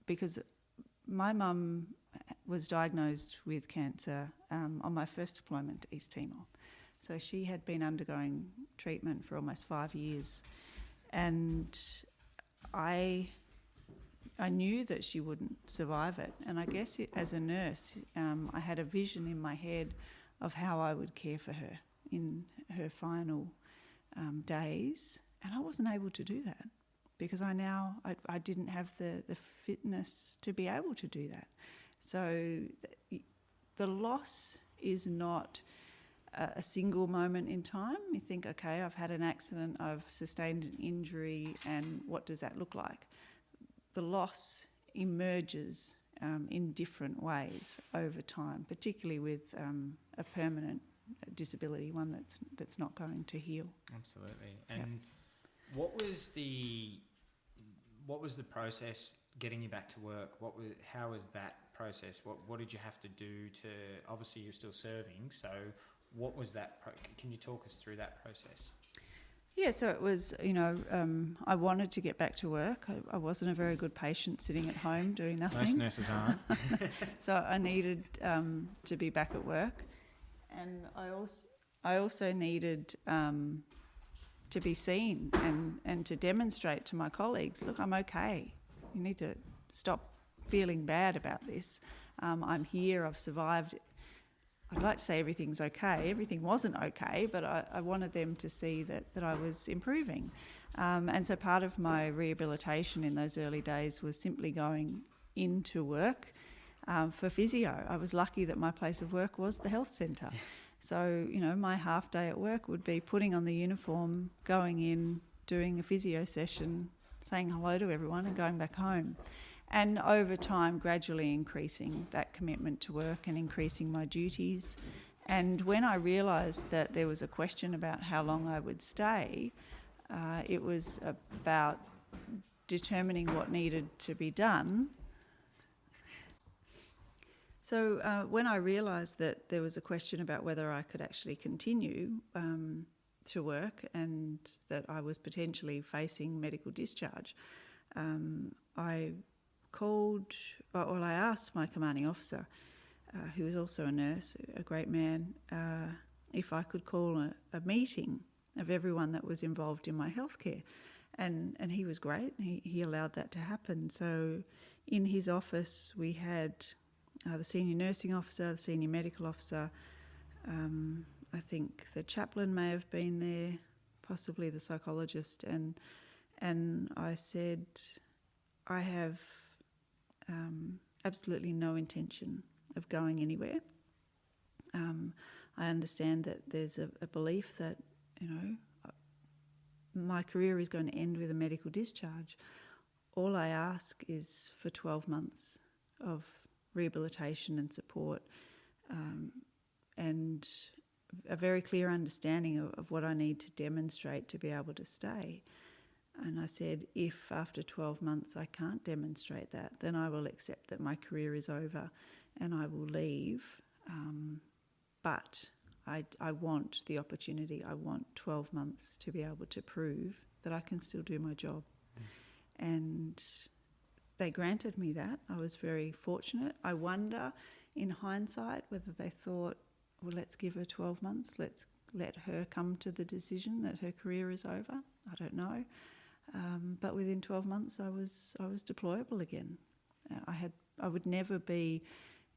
because my mum was diagnosed with cancer on my first deployment to East Timor. So she had been undergoing treatment for almost 5 years, and I knew that she wouldn't survive it. And I guess as a nurse, I had a vision in my head of how I would care for her in her final days. And I wasn't able to do that, because I didn't have the fitness to be able to do that. So the loss is not a single moment in time. You think, okay, I've had an accident, I've sustained an injury, and what does that look like? The loss emerges in different ways over time, particularly with a permanent disability, one that's not going to heal. Absolutely. And what was the process getting you back to work? How was that process? What did you have to do to? Obviously, you're still serving, so what was that? Can you talk us through that process? Yeah, so it was, I wanted to get back to work. I wasn't a very good patient sitting at home doing nothing. Most nurses aren't. So I needed to be back at work, and I also needed to be seen and to demonstrate to my colleagues, look, I'm okay. You need to stop feeling bad about this. I'm here. I've survived. I'd like to say everything's okay. Everything wasn't okay, but I wanted them to see that I was improving. And so part of my rehabilitation in those early days was simply going into work for physio. I was lucky that my place of work was the health centre. So, my half day at work would be putting on the uniform, going in, doing a physio session, saying hello to everyone and going back home. And over time, gradually increasing that commitment to work and increasing my duties. And when I realised that there was a question about how long I would stay, it was about determining what needed to be done. So when I realised that there was a question about whether I could actually continue to work and that I was potentially facing medical discharge, I asked my commanding officer, who was also a nurse, a great man, if I could call a meeting of everyone that was involved in my healthcare. And he was great. He allowed that to happen. So in his office we had the senior nursing officer, the senior medical officer, I think the chaplain may have been there, possibly the psychologist, and I said, I have absolutely no intention of going anywhere. I understand that there's a belief that, my career is going to end with a medical discharge. All I ask is for 12 months of rehabilitation and support, and a very clear understanding of what I need to demonstrate to be able to stay. And I said, if after 12 months I can't demonstrate that, then I will accept that my career is over and I will leave. But I want the opportunity. I want 12 months to be able to prove that I can still do my job. And they granted me that. I was very fortunate. I wonder, in hindsight, whether they thought, well, let's give her 12 months. Let's let her come to the decision that her career is over. I don't know. But within 12 months, I was deployable again. I would never be,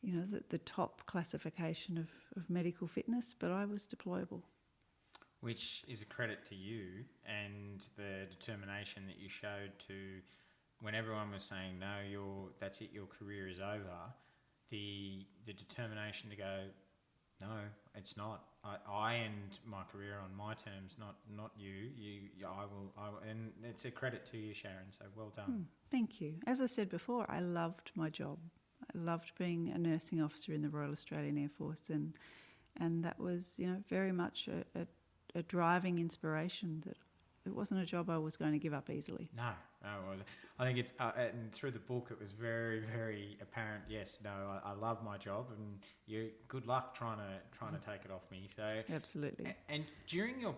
the top classification of medical fitness, but I was deployable. Which is a credit to you and the determination that you showed to, when everyone was saying, no, that's it, your career is over, the determination to go, no, it's not. I end my career on my terms, not you. I will, and it's a credit to you, Sharon. So well done. Thank you. As I said before, I loved my job. I loved being a nursing officer in the Royal Australian Air Force, and that was, very much a driving inspiration that it wasn't a job I was going to give up easily. No, I think it's and through the book it was very, very apparent. Yes, no, I love my job, and you good luck trying to take it off me. So absolutely. And during your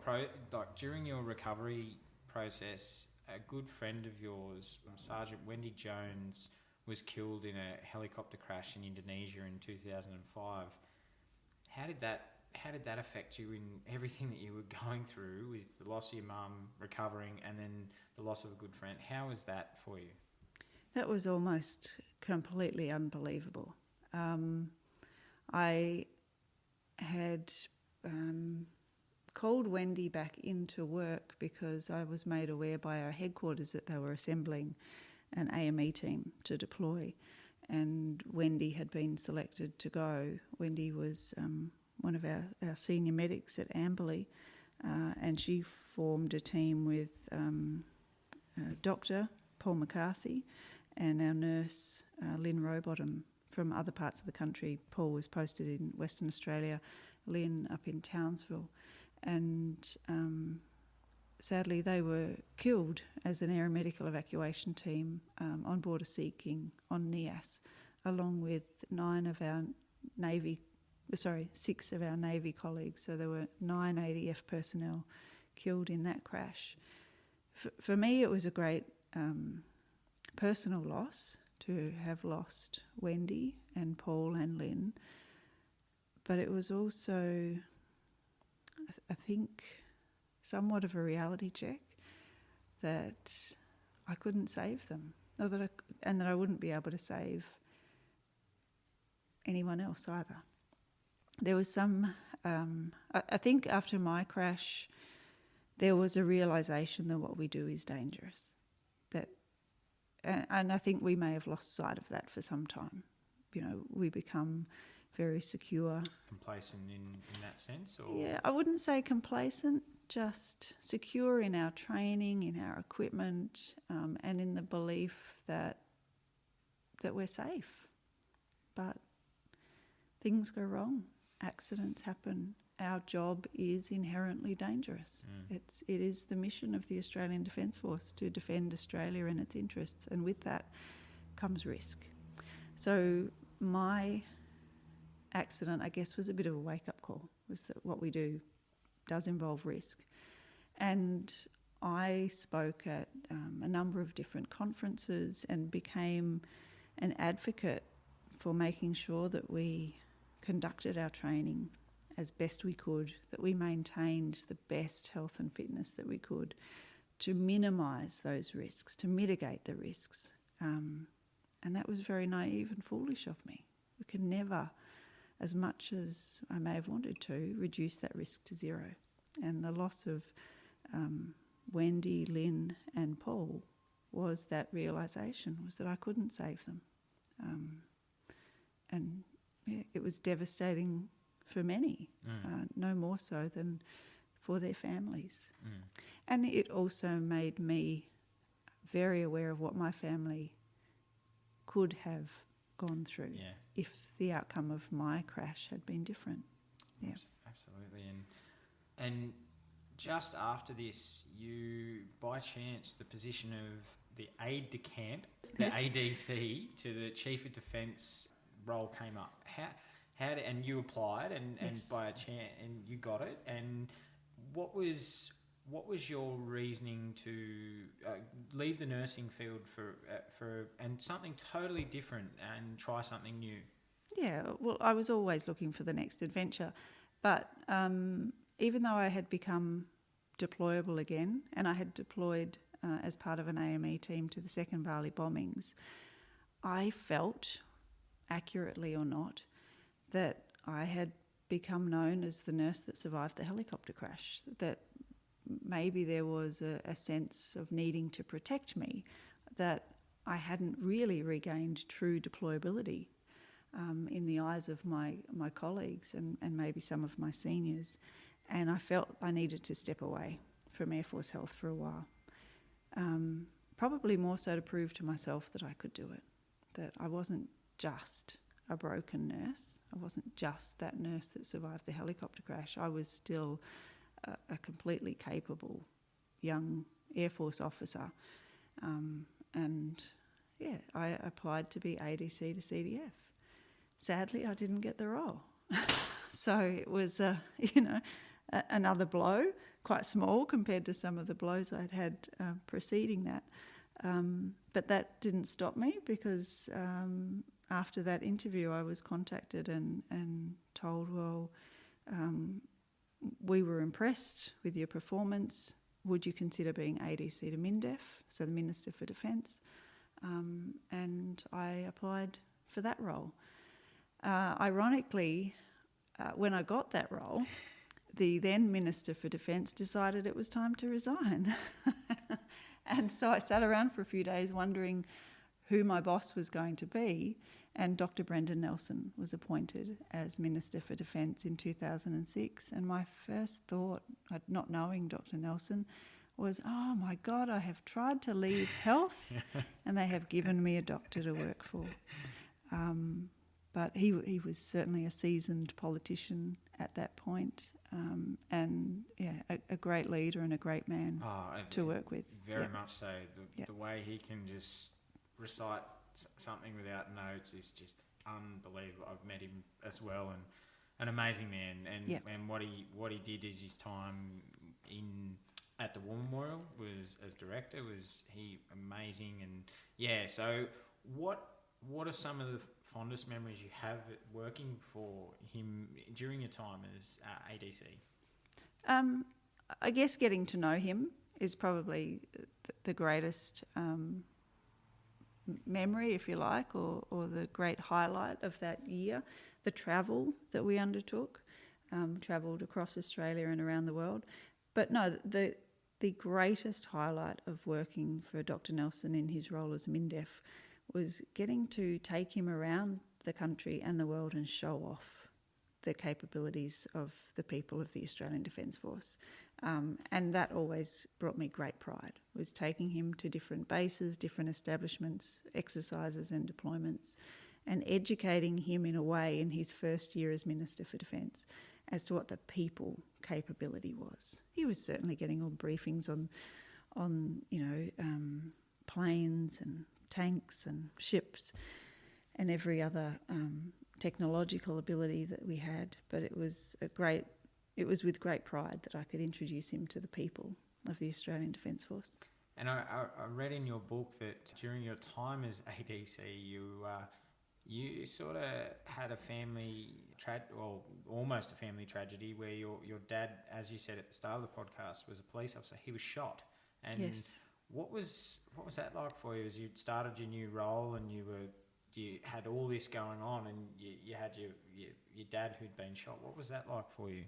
during your recovery process, a good friend of yours, Sergeant Wendy Jones, was killed in a helicopter crash in Indonesia in 2005. How did that affect you in everything that you were going through with the loss of your mum, recovering, and then the loss of a good friend? How was that for you? That was almost completely unbelievable. I had called Wendy back into work because I was made aware by our headquarters that they were assembling an AME team to deploy, and Wendy had been selected to go. Wendy was one of our senior medics at Amberley, and she formed a team with Dr. Paul McCarthy and our nurse Lynn Rowbottom from other parts of the country. Paul was posted in Western Australia, Lynn up in Townsville, and sadly they were killed as an aeromedical evacuation team on board a Sea King on Nias, along with 6 of our Navy colleagues. So there were 9 ADF personnel killed in that crash. For me, it was a great personal loss to have lost Wendy and Paul and Lynn, but it was also, I think, somewhat of a reality check that I couldn't save them, and that I wouldn't be able to save anyone else either. There was some, I think after my crash, there was a realisation that what we do is dangerous. And I think we may have lost sight of that for some time. You know, we become very secure. Complacent in that sense? Or? Yeah, I wouldn't say complacent, just secure in our training, in our equipment, and in the belief that we're safe. But things go wrong. Accidents happen. Our job is inherently dangerous. It is the mission of the Australian Defence Force to defend Australia and its interests, and with that comes risk. So my accident, I guess, was a bit of a wake-up call, was that what we do does involve risk. And I spoke at a number of different conferences and became an advocate for making sure that we conducted our training as best we could, that we maintained the best health and fitness that we could to minimise those risks, to mitigate the risks. And that was very naive and foolish of me. We can never, as much as I may have wanted to, reduce that risk to zero. And the loss of Wendy, Lynn and Paul was that realisation, was that I couldn't save them. And yeah, it was devastating for many, no more so than for their families. And it also made me very aware of what my family could have gone through if the outcome of my crash had been different. Yeah, absolutely. And just after this, you, by chance, the position of the aide de camp, the ADC to the Chief of Defence role came up. And you applied, and by a chance, and you got it. And what was your reasoning to leave the nursing field for and something totally different and try something new? Yeah, well, I was always looking for the next adventure, but even though I had become deployable again, and I had deployed as part of an AME team to the second Bali bombings, I felt, accurately or not, that I had become known as the nurse that survived the helicopter crash, that maybe there was a sense of needing to protect me, that I hadn't really regained true deployability in the eyes of my colleagues and maybe some of my seniors. And I felt I needed to step away from Air Force Health for a while, probably more so to prove to myself that I could do it, that I wasn't just a broken nurse. I wasn't just that nurse that survived the helicopter crash. I was still a completely capable young Air Force officer. And yeah, I applied to be ADC to CDF. Sadly, I didn't get the role. So it was, another blow, quite small compared to some of the blows I'd had preceding that. But that didn't stop me, because after that interview I was contacted and told, we were impressed with your performance. Would you consider being ADC to MINDEF, so the Minister for Defence? And I applied for that role. Ironically, when I got that role, the then Minister for Defence decided it was time to resign. And so I sat around for a few days wondering who my boss was going to be, and Dr. Brendan Nelson was appointed as Minister for Defence in 2006. And my first thought, not knowing Dr. Nelson, was, oh my God, I have tried to leave health and they have given me a doctor to work for. But he was certainly a seasoned politician at that point, and a great leader and a great man to work with. Very much so. The way he can just recite something without notes is just unbelievable. I've met him as well, and an amazing man. And what he did is his time at the War Memorial was as director. Was he amazing? And yeah, so what are some of the fondest memories you have working for him during your time as ADC? I guess getting to know him is probably the greatest memory, if you like, or the great highlight of that year. The travel that we undertook, travelled across Australia and around the world. But no, the greatest highlight of working for Dr. Nelson in his role as MINDEF was getting to take him around the country and the world and show off the capabilities of the people of the Australian Defence Force. And that always brought me great pride, was taking him to different bases, different establishments, exercises and deployments, and educating him in a way in his first year as Minister for Defence as to what the people capability was. He was certainly getting all the briefings on planes and tanks and ships and every other technological ability that we had, but it was with great pride that I could introduce him to the people of the Australian Defence Force. And I read in your book that during your time as ADC, you sort of had a family almost a family tragedy where your dad, as you said at the start of the podcast, was a police officer. He was shot. And yes. What was that like for you as you started your new role and you had all this going on and you had your dad who'd been shot? What was that like for you?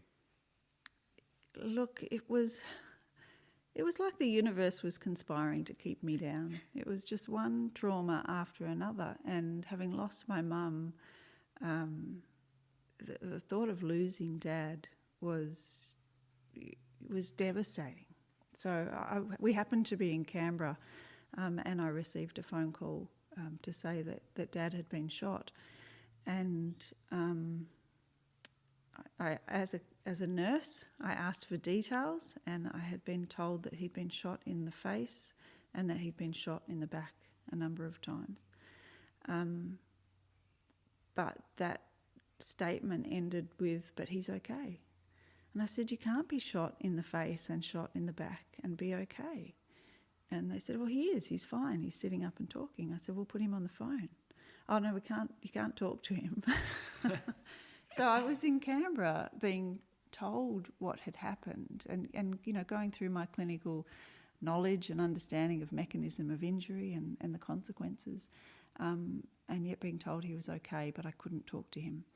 Look, it was like the universe was conspiring to keep me down. It was just one trauma after another, and having lost my mum, the thought of losing Dad was devastating. So we happened to be in Canberra, and I received a phone call to say that Dad had been shot, and I, as a nurse, I asked for details, and I had been told that he'd been shot in the face and that he'd been shot in the back a number of times. But that statement ended with, "But he's okay." And I said, "You can't be shot in the face and shot in the back and be okay." And they said, "Well, he is. He's fine. He's sitting up and talking." I said, "We'll put him on the phone." "Oh, no, we can't. You can't talk to him." So I was in Canberra being told what had happened and going through my clinical knowledge and understanding of mechanism of injury and the consequences, and yet being told he was okay, but I couldn't talk to him.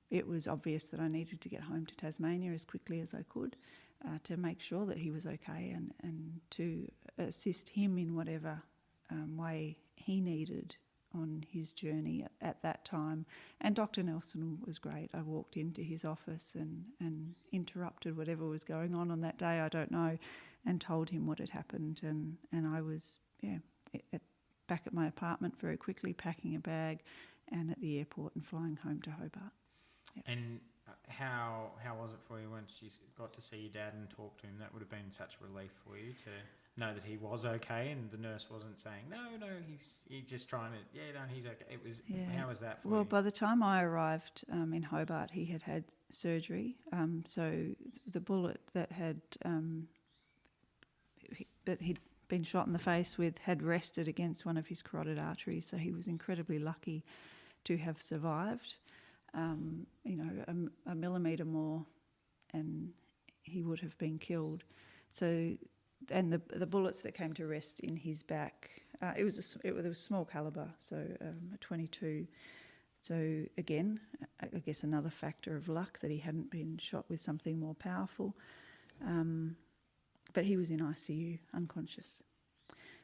It was obvious that I needed to get home to Tasmania as quickly as I could to make sure that he was okay and to assist him in whatever way he needed on his journey at that time. And Dr. Nelson was great. I walked into his office and interrupted whatever was going on that day, I don't know, and told him what had happened. And I was back at my apartment very quickly, packing a bag, and at the airport and flying home to Hobart. Yep. And how was it for you once you got to see your dad and talk to him? That would have been such a relief for you to know that he was okay and the nurse wasn't saying, no, he's just trying to, he's okay. It was, How was that for you? Well, by the time I arrived in Hobart, he had had surgery. So the bullet that he'd been shot in the face with had rested against one of his carotid arteries. So he was incredibly lucky to have survived. A millimetre more and he would have been killed. So, and the bullets that came to rest in his back, it was small calibre, so a 22. So again, I guess another factor of luck that he hadn't been shot with something more powerful. But he was in ICU, unconscious.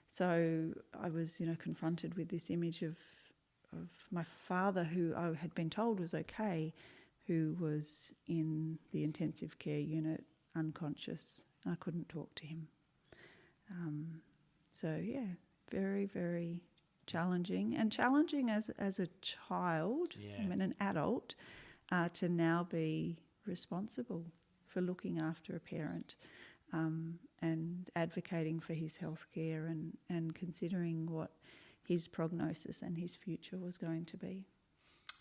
So I was, confronted with this image of my father, who I had been told was okay, who was in the intensive care unit, unconscious. I couldn't talk to him. Very, very challenging. And challenging as a child, an adult, to now be responsible for looking after a parent and advocating for his healthcare and considering what his prognosis and his future was going to be.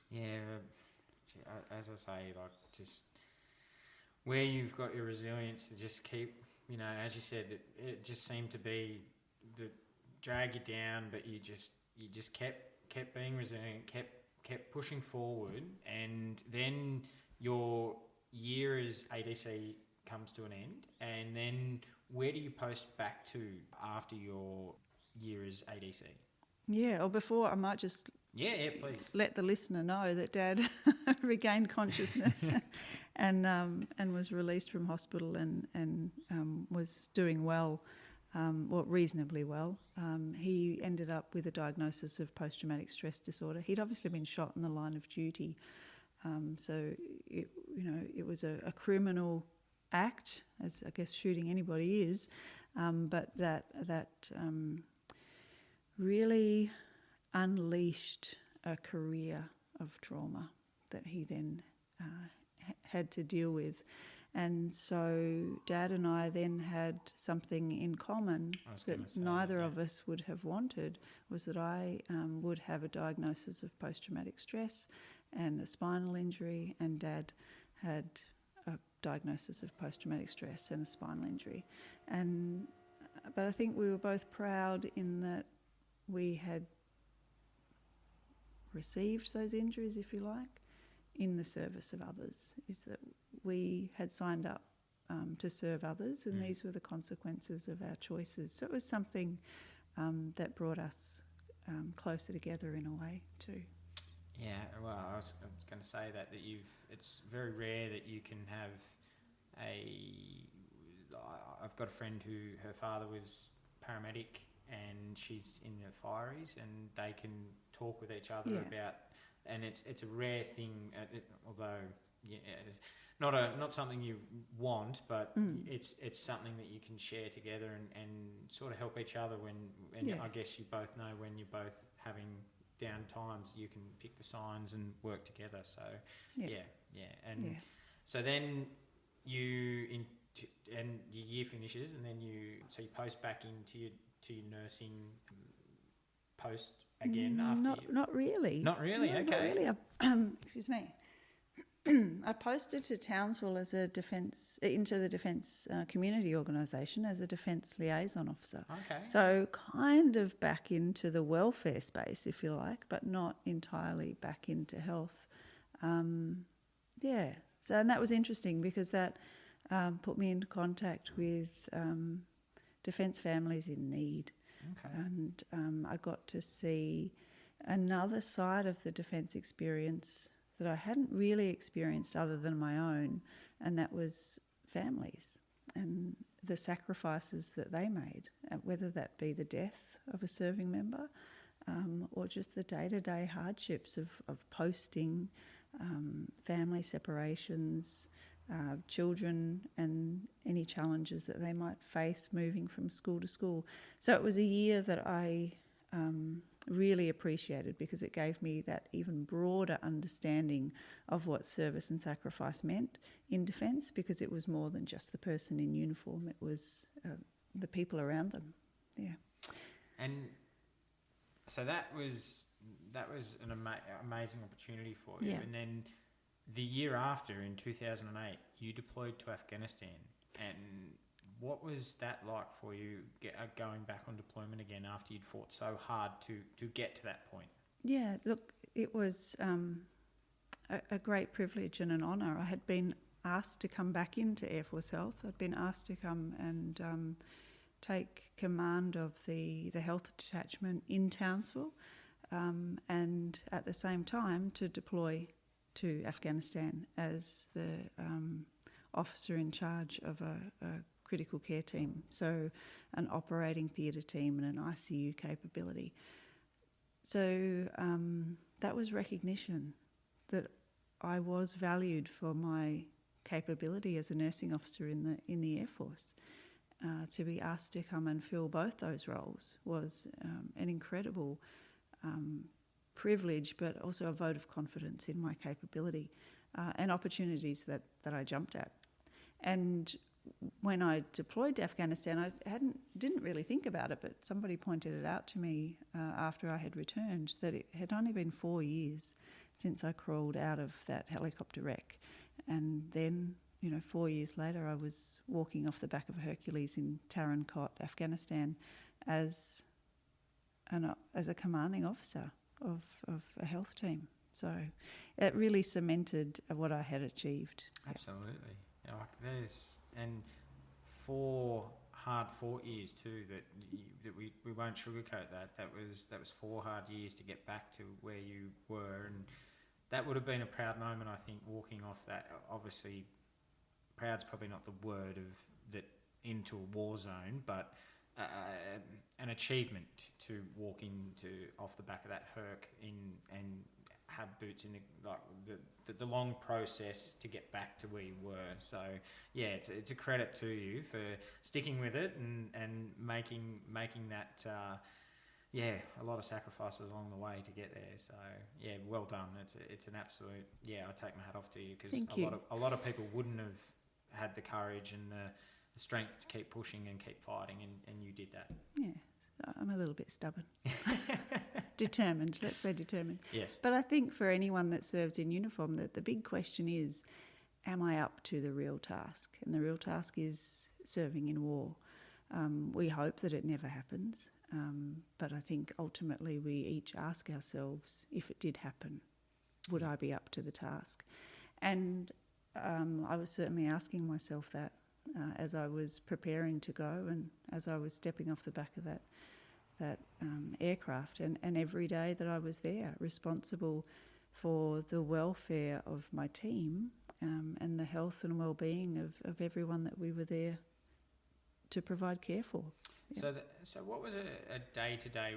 Yeah, as I say, just where you've got your resilience to just keep, you know, as you said, it just seemed to be the drag you down, but you just kept being resilient, kept pushing forward, and then your year as ADC comes to an end, and then where do you post back to after your year as ADC? Yeah, or before, I might just please let the listener know that Dad regained consciousness and was released from hospital and was doing well, reasonably well. He ended up with a diagnosis of post-traumatic stress disorder. He'd obviously been shot in the line of duty, so it was a criminal act, as I guess shooting anybody is, but that really unleashed a career of trauma that he then had to deal with. And so Dad and I then had something in common that neither of us would have wanted, was that I would have a diagnosis of post-traumatic stress and a spinal injury, and Dad had a diagnosis of post-traumatic stress and a spinal injury. But I think we were both proud in that we had received those injuries, if you like, in the service of others, is that we had signed up to serve others, and these were the consequences of our choices. So it was something that brought us closer together in a way too. Yeah, well, I was going to say that it's very rare that you can have I've got a friend who her father was paramedic and she's in the fireys, and they can talk with each other about, and it's a rare thing, although it's not something you want, but it's something that you can share together and sort of help each other I guess you both know when you're both having down times, you can pick the signs and work together. So so then and your year finishes, and then you post back into your nursing post again after. Not really. Not really. No, okay. Not really. Excuse me. I posted to Townsville into the Defence Community Organisation as a Defence Liaison Officer. Okay. So kind of back into the welfare space, if you like, but not entirely back into health. So, and that was interesting because that put me into contact with defence families in need. Okay. And I got to see another side of the defence experience that I hadn't really experienced other than my own, and that was families and the sacrifices that they made, whether that be the death of a serving member or just the day-to-day hardships of posting, family separations, children and any challenges that they might face moving from school to school. So it was a year that I really appreciated because it gave me that even broader understanding of what service and sacrifice meant in defence, because it was more than just the person in uniform, it was the people around them. Yeah. And so that was an amazing opportunity for you. Yeah. And then the year after, in 2008, you deployed to Afghanistan. And what was that like for you, going back on deployment again after you'd fought so hard to get to that point? Yeah, look, it was a great privilege and an honour. I had been asked to come back into Air Force Health. I'd been asked to come and take command of the health detachment in Townsville, and at the same time to deploy to Afghanistan as the officer in charge of a critical care team, so an operating theatre team and an ICU capability. So that was recognition that I was valued for my capability as a nursing officer in the Air Force. To be asked to come and fill both those roles was an incredible privilege, but also a vote of confidence in my capability and opportunities that I jumped at. And when I deployed to Afghanistan, I didn't really think about it, but somebody pointed it out to me after I had returned, that it had only been 4 years since I crawled out of that helicopter wreck, and then 4 years later, I was walking off the back of a Hercules in Tarin-Kot, Afghanistan, as a commanding officer of a health team. So it really cemented what I had achieved. Absolutely. And 4 hard fought years too. That we won't sugarcoat that. That was 4 hard years to get back to where you were, and that would have been a proud moment, I think, walking off that. Obviously, proud's probably not the word of that into a war zone, but an achievement to walk off the back of that Herc and have boots in the long process to get back to where you were. So yeah, it's a credit to you for sticking with it and making that a lot of sacrifices along the way to get there. So yeah, well done. It's an absolute I take my hat off to you, because a lot of people wouldn't have had the courage and the strength to keep pushing and keep fighting, and you did that. Yeah, I'm a little bit stubborn. Determined, let's say determined. Yes. But I think for anyone that serves in uniform, that the big question is, am I up to the real task? And the real task is serving in war. We hope that it never happens, but I think ultimately we each ask ourselves, if it did happen, would I be up to the task? And I was certainly asking myself that as I was preparing to go, and as I was stepping off the back of that aircraft, and every day that I was there, responsible for the welfare of my team and the health and well-being of everyone that we were there to provide care for. Yeah. So what was a day-to-day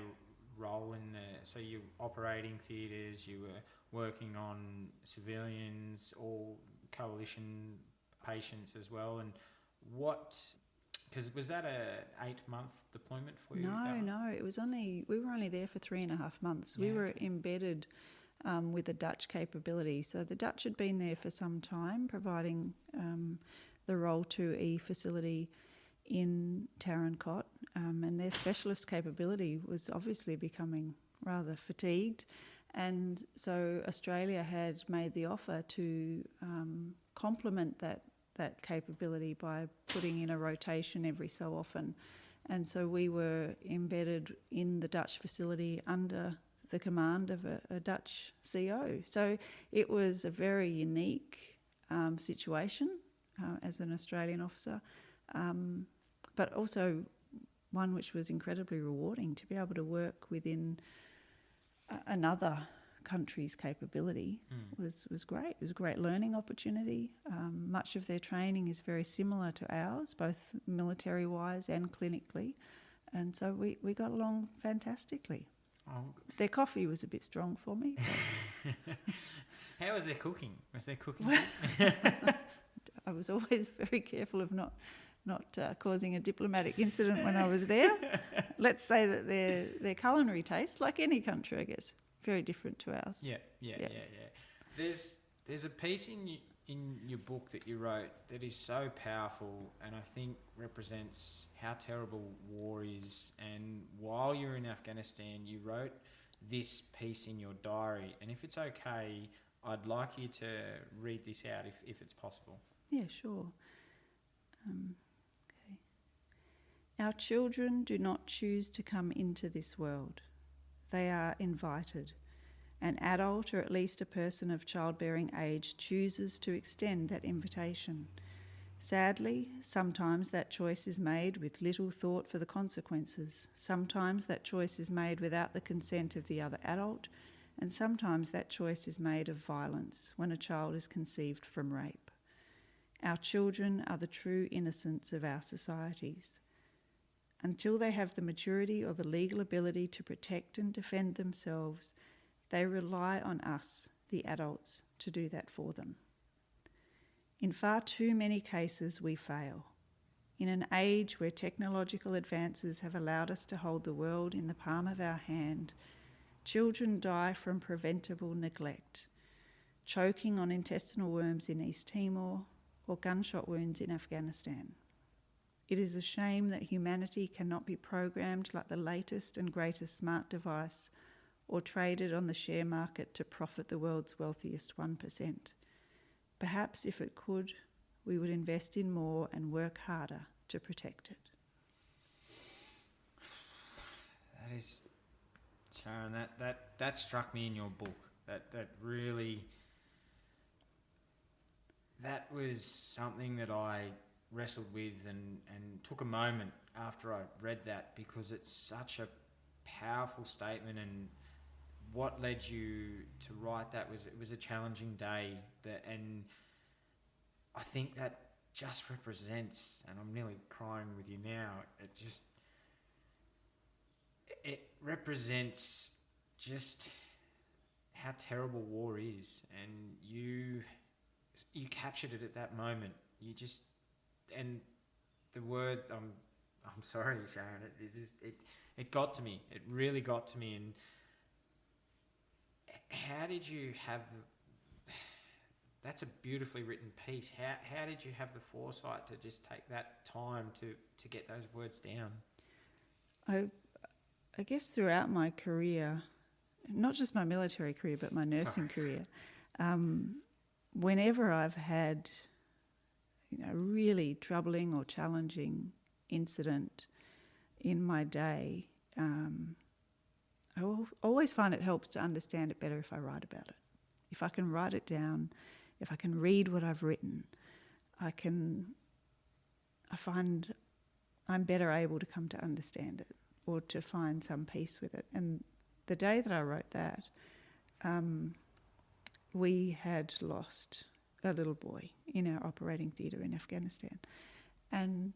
role in so you're operating theatres, you were working on civilians, all coalition patients as well, and because was that a 8-month deployment for you? No, it was we were only there for 3.5 months. We were embedded with a Dutch capability. So the Dutch had been there for some time, providing the Role 2E facility in Tarin-Kot, and their specialist capability was obviously becoming rather fatigued. And so Australia had made the offer to complement that capability by putting in a rotation every so often. And so we were embedded in the Dutch facility under the command of a Dutch CO. So it was a very unique situation as an Australian officer, but also one which was incredibly rewarding to be able to work within another country's capability was great. It was a great learning opportunity. Much of their training is very similar to ours, both military-wise and clinically, and so we got along fantastically. Oh. Their coffee was a bit strong for me. How was their cooking? I was always very careful of not causing a diplomatic incident when I was there. Let's say that their culinary taste, like any country, I guess, very different to ours. Yeah. There's a piece in your book that you wrote that is so powerful, and I think represents how terrible war is. And while you were in Afghanistan, you wrote this piece in your diary, and if it's okay, I'd like you to read this out if it's possible. Yeah, sure. Okay. Our children do not choose to come into this world. They are invited. An adult, or at least a person of childbearing age, chooses to extend that invitation. Sadly, sometimes that choice is made with little thought for the consequences. Sometimes that choice is made without the consent of the other adult, and sometimes that choice is made of violence when a child is conceived from rape. Our children are the true innocents of our societies. Until they have the maturity or the legal ability to protect and defend themselves, they rely on us, the adults, to do that for them. In far too many cases, we fail. In an age where technological advances have allowed us to hold the world in the palm of our hand, children die from preventable neglect, choking on intestinal worms in East Timor or gunshot wounds in Afghanistan. It is a shame that humanity cannot be programmed like the latest and greatest smart device or traded on the share market to profit the world's wealthiest 1%. Perhaps if it could, we would invest in more and work harder to protect it. That is, Sharon, that struck me in your book. That really, that was something that I wrestled with and took a moment after I read that, because it's such a powerful statement. And what led you to write that was, it was a challenging day, and I think that just represents, and I'm nearly crying with you now, it represents just how terrible war is, and you captured it at that moment. You just, and the word, I'm sorry, Sharon, it got to me. It really got to me. And how did you have that's a beautifully written piece. How did you have the foresight to just take that time to get those words down? I guess throughout my career, not just my military career, but my nursing career, whenever I've had, really troubling or challenging incident in my day, I always find it helps to understand it better if I write about it. If I can write it down, if I can read what I've written, I find I'm better able to come to understand it or to find some peace with it. And the day that I wrote that, we had lost a little boy in our operating theatre in Afghanistan. And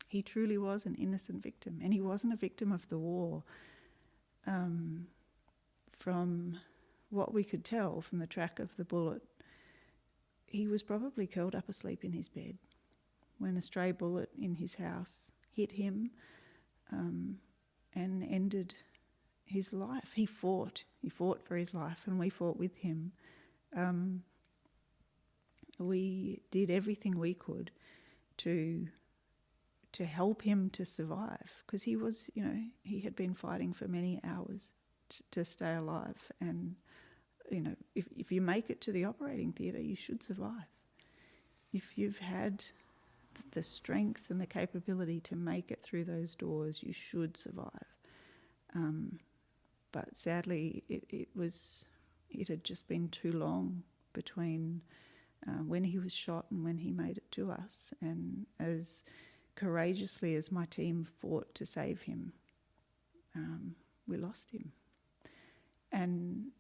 he truly was an innocent victim. And he wasn't a victim of the war. From what we could tell from the track of the bullet, he was probably curled up asleep in his bed when a stray bullet in his house hit him and ended his life. He fought for his life, and we fought with him. We did everything we could to help him to survive, because he was, he had been fighting for many hours to stay alive. And, if you make it to the operating theatre, you should survive. If you've had the strength and the capability to make it through those doors, you should survive. But sadly, it had just been too long between when he was shot and when he made it to us. And as courageously as my team fought to save him, we lost him. And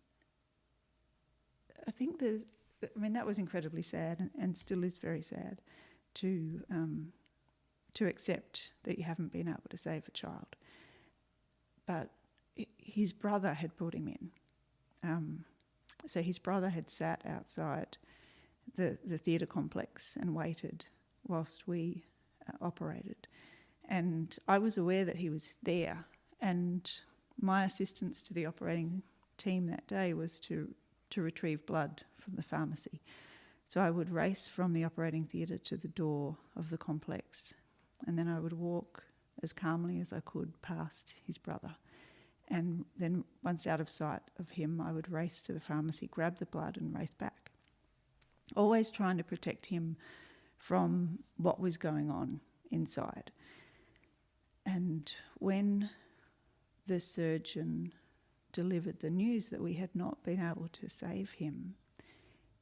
I think that was incredibly sad and still is very sad to accept that you haven't been able to save a child. But his brother had brought him in. So his brother had sat outside the theatre complex and waited whilst we operated. And I was aware that he was there. And my assistance to the operating team that day was to retrieve blood from the pharmacy. So I would race from the operating theatre to the door of the complex, and then I would walk as calmly as I could past his brother. And then once out of sight of him, I would race to the pharmacy, grab the blood and race back. Always trying to protect him from what was going on inside. And when the surgeon delivered the news that we had not been able to save him,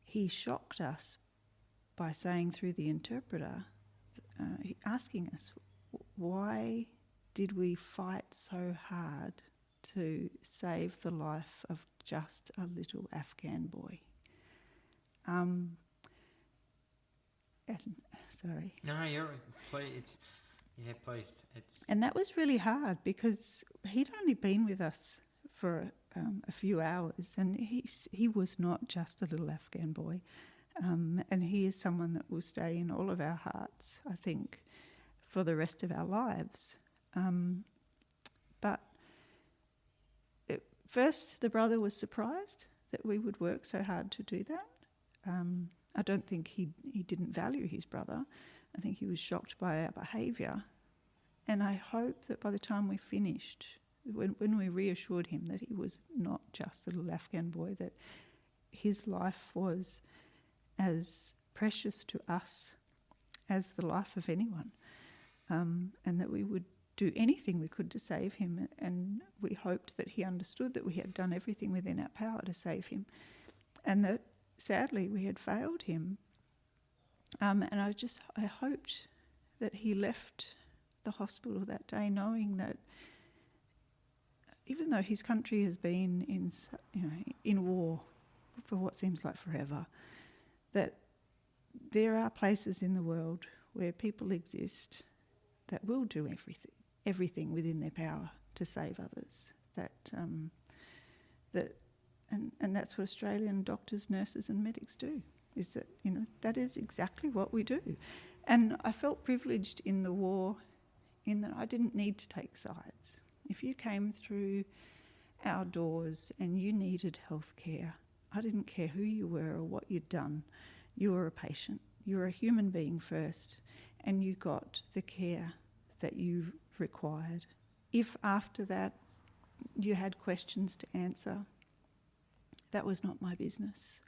he shocked us by saying through the interpreter, asking us, why did we fight so hard to save the life of just a little Afghan boy? Sorry. No, you're please. Please. And that was really hard, because he'd only been with us for a few hours, and he was not just a little Afghan boy, and he is someone that will stay in all of our hearts, I think, for the rest of our lives. But first, the brother was surprised that we would work so hard to do that. I don't think he didn't value his brother. I think he was shocked by our behaviour. And I hope that by the time we finished, when we reassured him that he was not just a little Afghan boy, that his life was as precious to us as the life of anyone, and that we would do anything we could to save him, and we hoped that he understood that we had done everything within our power to save him, and that sadly we had failed him. And I hoped that he left the hospital that day knowing that even though his country has been in war for what seems like forever, that there are places in the world where people exist that will do everything within their power to save others. And that's what Australian doctors, nurses and medics do, is that, that is exactly what we do. And I felt privileged in the war in that I didn't need to take sides. If you came through our doors and you needed health care, I didn't care who you were or what you'd done. You were a patient. You were a human being first, and you got the care that you required. If after that you had questions to answer, that was not my business.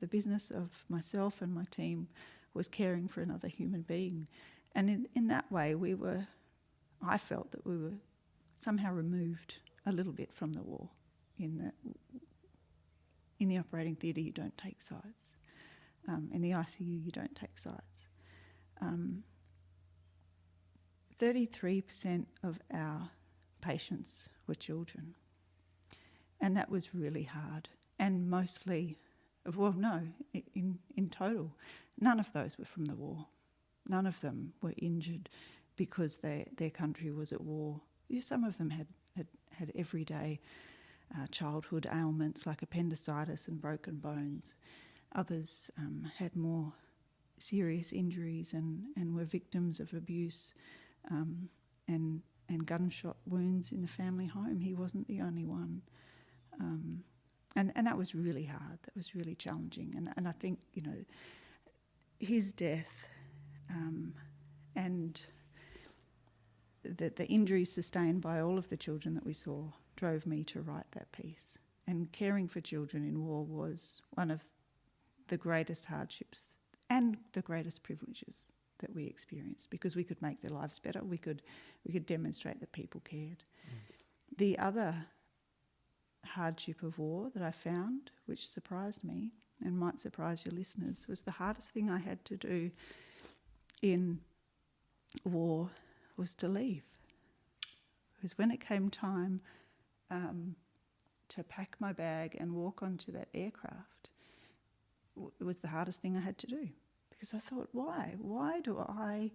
The business of myself and my team was caring for another human being. And in that way, I felt that we were somehow removed a little bit from the war, in that in the operating theatre you don't take sides. In the ICU you don't take sides. 33% of our patients were children, and that was really hard. And mostly, in total, none of those were from the war. None of them were injured because their country was at war. Some of them had everyday childhood ailments like appendicitis and broken bones. Others had more serious injuries and were victims of abuse and gunshot wounds in the family home. He wasn't the only one. And that was really hard. That was really challenging. And I think, his death and the injuries sustained by all of the children that we saw drove me to write that piece. And caring for children in war was one of the greatest hardships and the greatest privileges that we experienced, because we could make their lives better. We could demonstrate that people cared. The other hardship of war that I found, which surprised me and might surprise your listeners, was the hardest thing I had to do in war was to leave. Because when it came time to pack my bag and walk onto that aircraft, it was the hardest thing I had to do. Because I thought, why? Why do I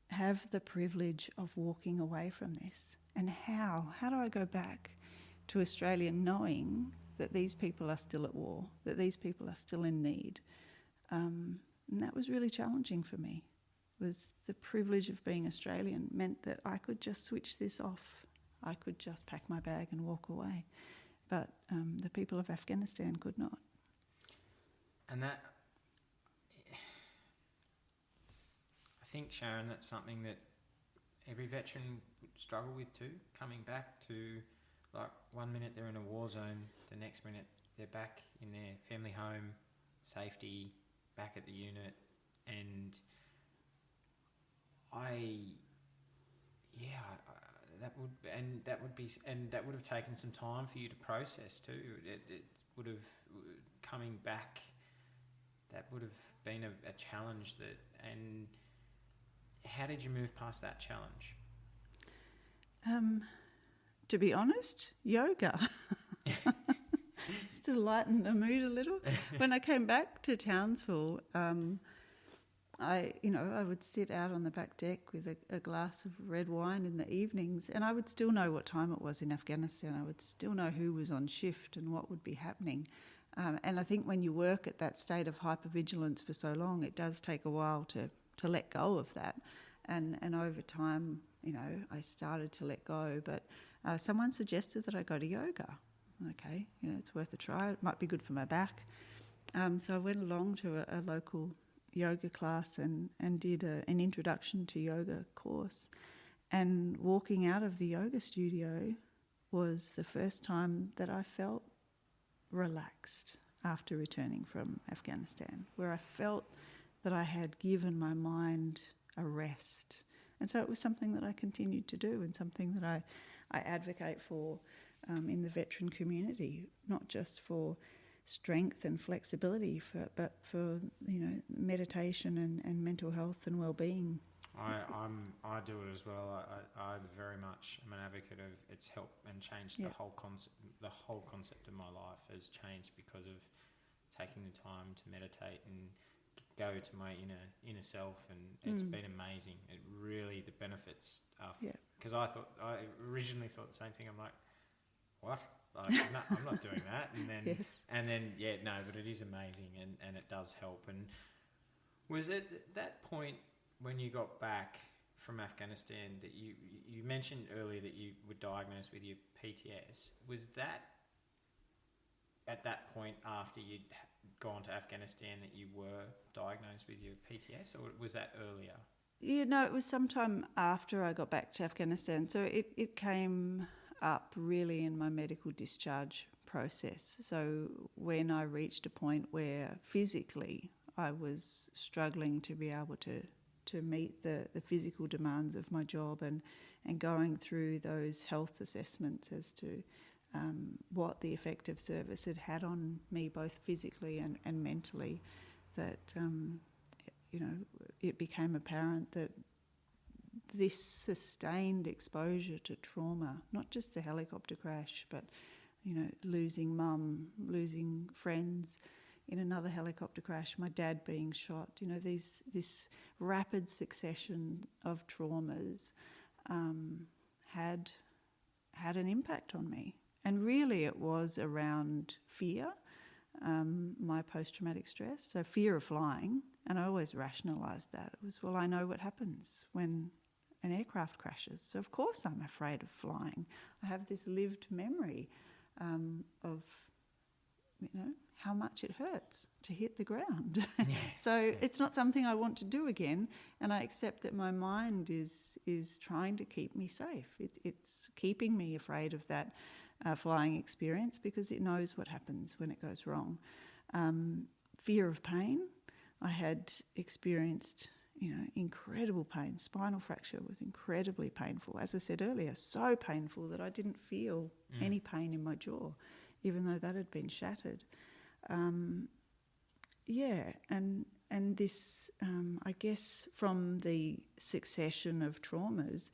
have the privilege of walking away from this? And how? How do I go back to Australia knowing that these people are still at war, that these people are still in need? And that was really challenging for me. Was the privilege of being Australian meant that I could just switch this off. I could just pack my bag and walk away. But the people of Afghanistan could not. And that, I think, Sharon, that's something that every veteran would struggle with too, coming back to, like, 1 minute they're in a war zone, the next minute they're back in their family home, safety, back at the unit, and that would have taken some time for you to process too. It would have, coming back, that would have been a challenge. And how did you move past that challenge? To be honest, yoga. Just to lighten the mood a little. When I came back to Townsville, I would sit out on the back deck with a glass of red wine in the evenings, and I would still know what time it was in Afghanistan. I would still know who was on shift and what would be happening. And I think when you work at that state of hypervigilance for so long, it does take a while to let go of that. And over time, I started to let go. But someone suggested that I go to yoga. Okay, it's worth a try. It might be good for my back. So I went along to a local yoga class and did an introduction to yoga course. And walking out of the yoga studio was the first time that I felt relaxed. after returning from Afghanistan, where I felt that I had given my mind a rest. And so it was something that I continued to do, and something that I advocate for in the veteran community, not just for strength and flexibility, but for meditation and mental health and well-being. I do it as well. I very much am an advocate of its help and changed the whole concept. The whole concept of my life has changed because of taking the time to meditate and go to my inner self, and it's been amazing. It really, the benefits are, because I originally thought the same thing. I'm like, what? Like, no, I'm not doing that. And then but it is amazing, and it does help. And was it at that point when you got back from Afghanistan that you mentioned earlier that you were diagnosed with your PTS? Was that at that point after you'd gone to Afghanistan that you were diagnosed with your PTS, or was that earlier? Yeah, no, it was sometime after I got back to Afghanistan. So it came up really in my medical discharge process. So when I reached a point where physically I was struggling to be able to meet the physical demands of my job, and going through those health assessments as to what the effect of service had on me, both physically and mentally, that it became apparent that this sustained exposure to trauma, not just the helicopter crash, but losing mum, losing friends in another helicopter crash, my dad being shot, this rapid succession of traumas had an impact on me. And really it was around fear, my post-traumatic stress, so fear of flying. And I always rationalised that. It was, well, I know what happens when an aircraft crashes, so of course I'm afraid of flying. I have this lived memory of how much it hurts to hit the ground. So it's not something I want to do again, and I accept that my mind is trying to keep me safe. It's keeping me afraid of that flying experience because it knows what happens when it goes wrong. Fear of pain. I had experienced incredible pain. Spinal fracture was incredibly painful. As I said earlier, so painful that I didn't feel any pain in my jaw, even though that had been shattered. And this, I guess, from the succession of traumas,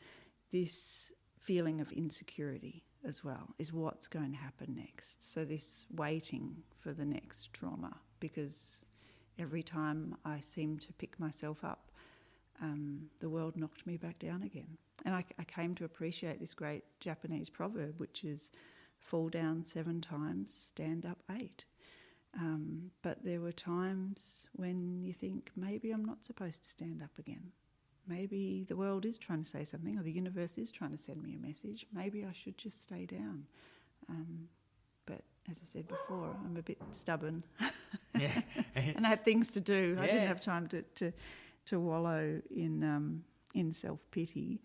this feeling of insecurity as well is what's going to happen next. So this waiting for the next trauma, because every time I seemed to pick myself up, the world knocked me back down again. And I came to appreciate this great Japanese proverb, which is, fall down 7 times, stand up 8. But there were times when you think, maybe I'm not supposed to stand up again. Maybe the world is trying to say something, or the universe is trying to send me a message. Maybe I should just stay down. But as I said before, I'm a bit stubborn. And I had things to do. I didn't have time to wallow in self-pity.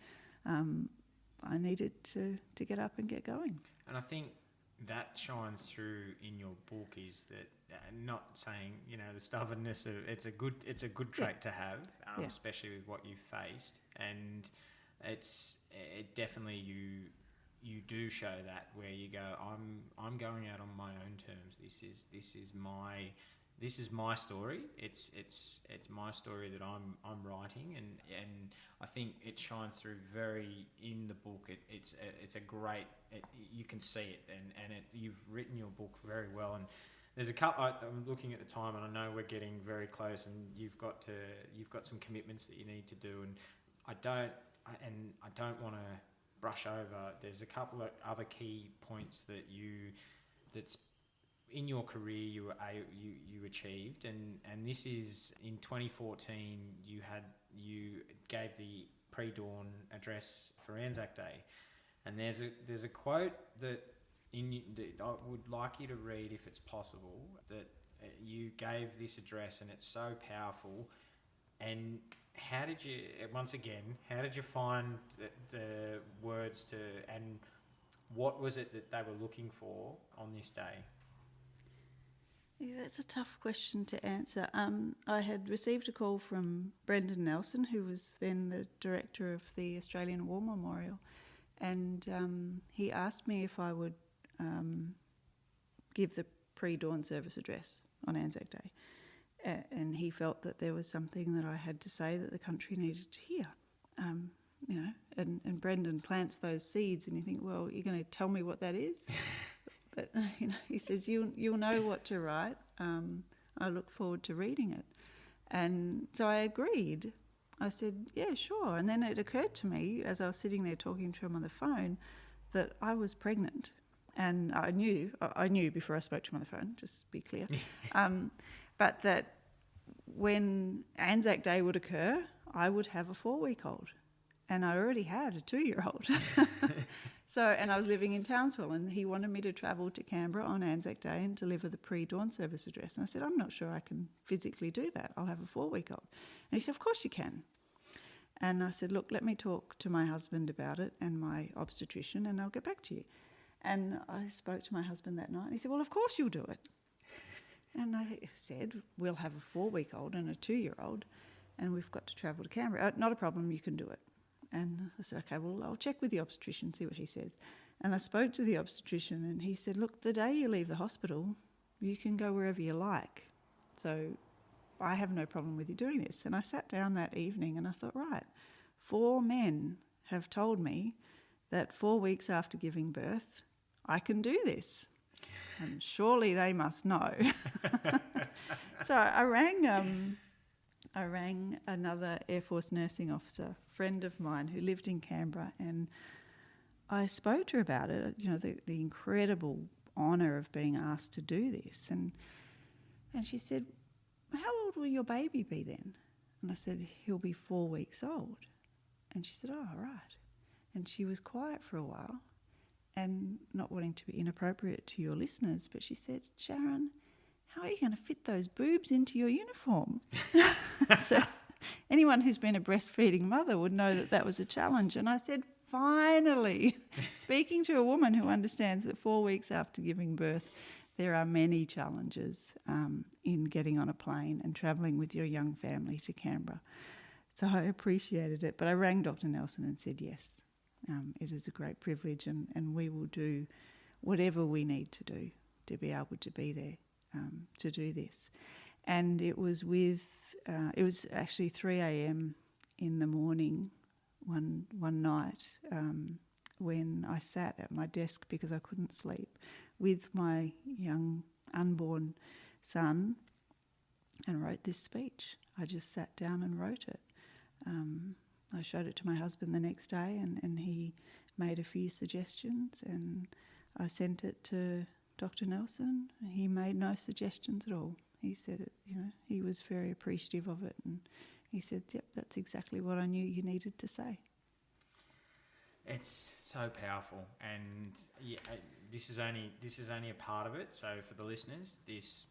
I needed to get up and get going. And I think that shines through in your book, is that not saying the stubbornness of it's a good trait to have, especially with what you've faced, and it definitely you do show that, where you go, I'm going out on my own terms. This is my story. It's my story that I'm writing, and I think it shines through very in the book. It's a great. You can see it, and you've written your book very well. And there's a couple. I'm looking at the time, and I know we're getting very close, and you've got some commitments that you need to do, and I don't want to brush over. There's a couple of other key points that's in your career you achieved, and this is in 2014 you gave the pre-dawn address for Anzac Day, and there's a quote that I would like you to read, if it's possible, that you gave this address, and it's so powerful. And how did you find the words to, and what was it that they were looking for on this day? Yeah, That's a tough question to answer. I had received a call from Brendan Nelson, who was then the director of the Australian War Memorial, and he asked me if I would give the pre-dawn service address on Anzac Day. And he felt that there was something that I had to say that the country needed to hear. And Brendan plants those seeds, and you think, well, you're going to tell me what that is? But he says, you'll know what to write. I look forward to reading it. And so I agreed. I said, yeah, sure. And then it occurred to me, as I was sitting there talking to him on the phone, that I was pregnant. And I knew before I spoke to him on the phone, just to be clear. But that when Anzac Day would occur, I would have a 4-week-old. And I already had a 2-year-old. And I was living in Townsville, and he wanted me to travel to Canberra on Anzac Day and deliver the pre-dawn service address. And I said, I'm not sure I can physically do that. I'll have a 4-week-old. And he said, of course you can. And I said, look, let me talk to my husband about it and my obstetrician, and I'll get back to you. And I spoke to my husband that night, and he said, well, of course you'll do it. And I said, we'll have a 4-week-old and a 2-year-old, and we've got to travel to Canberra. Not a problem, you can do it. And I said, okay, well, I'll check with the obstetrician, see what he says. And I spoke to the obstetrician, and he said, look, the day you leave the hospital, you can go wherever you like. So I have no problem with you doing this. And I sat down that evening and I thought, right, 4 men have told me that 4 weeks after giving birth, I can do this. And surely they must know. So I rang another Air Force nursing officer, friend of mine who lived in Canberra, and I spoke to her about it, the incredible honour of being asked to do this. And she said, how old will your baby be then? And I said, he'll be 4 weeks old. And she said, oh, right. And she was quiet for a while, and not wanting to be inappropriate to your listeners, but she said, Sharon, how are you going to fit those boobs into your uniform? So anyone who's been a breastfeeding mother would know that was a challenge. And I said, finally, speaking to a woman who understands that 4 weeks after giving birth, there are many challenges in getting on a plane and travelling with your young family to Canberra. So I appreciated it. But I rang Dr. Nelson and said, yes, it is a great privilege, and we will do whatever we need to do to be able to be there to do this. And it was it was actually 3 a.m. in the morning one night when I sat at my desk because I couldn't sleep with my young unborn son and wrote this speech. I just sat down and wrote it. I showed it to my husband the next day, and he made a few suggestions, and I sent it to Dr. Nelson. He made no suggestions at all. He said it, he was very appreciative of it, and he said, yep, that's exactly what I knew you needed to say. It's so powerful, and this is only a part of it. So for the listeners, this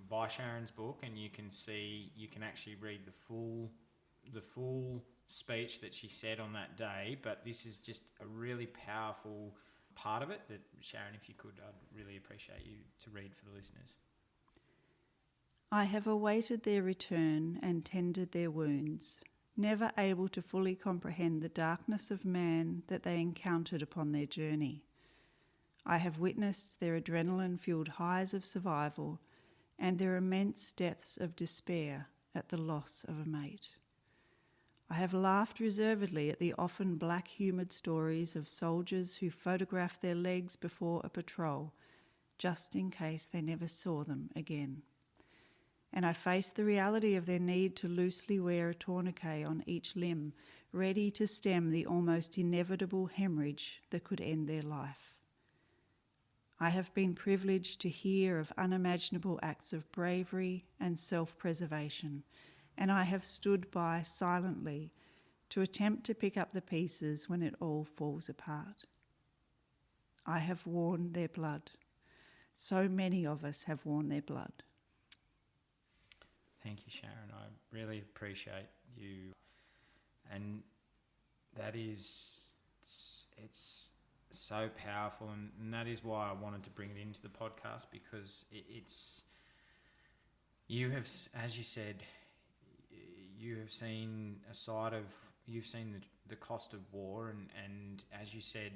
buy Sharon's book, and you can actually read the full speech that she said on that day. But this is just a really powerful part of it that, Sharon, if you could, I'd really appreciate you to read for the listeners. I have awaited their return and tended their wounds, never able to fully comprehend the darkness of man that they encountered upon their journey. I have witnessed their adrenaline-fueled highs of survival and their immense depths of despair at the loss of a mate. I have laughed reservedly at the often black humoured stories of soldiers who photographed their legs before a patrol, just in case they never saw them again. And I faced the reality of their need to loosely wear a tourniquet on each limb, ready to stem the almost inevitable hemorrhage that could end their life. I have been privileged to hear of unimaginable acts of bravery and self-preservation, and I have stood by silently to attempt to pick up the pieces when it all falls apart. I have worn their blood. So many of us have worn their blood. Thank you, Sharon. I really appreciate you. And that is, it's so powerful, and that is why I wanted to bring it into the podcast, because You have, as you said, you have seen a side of, you've seen the cost of war, and as you said,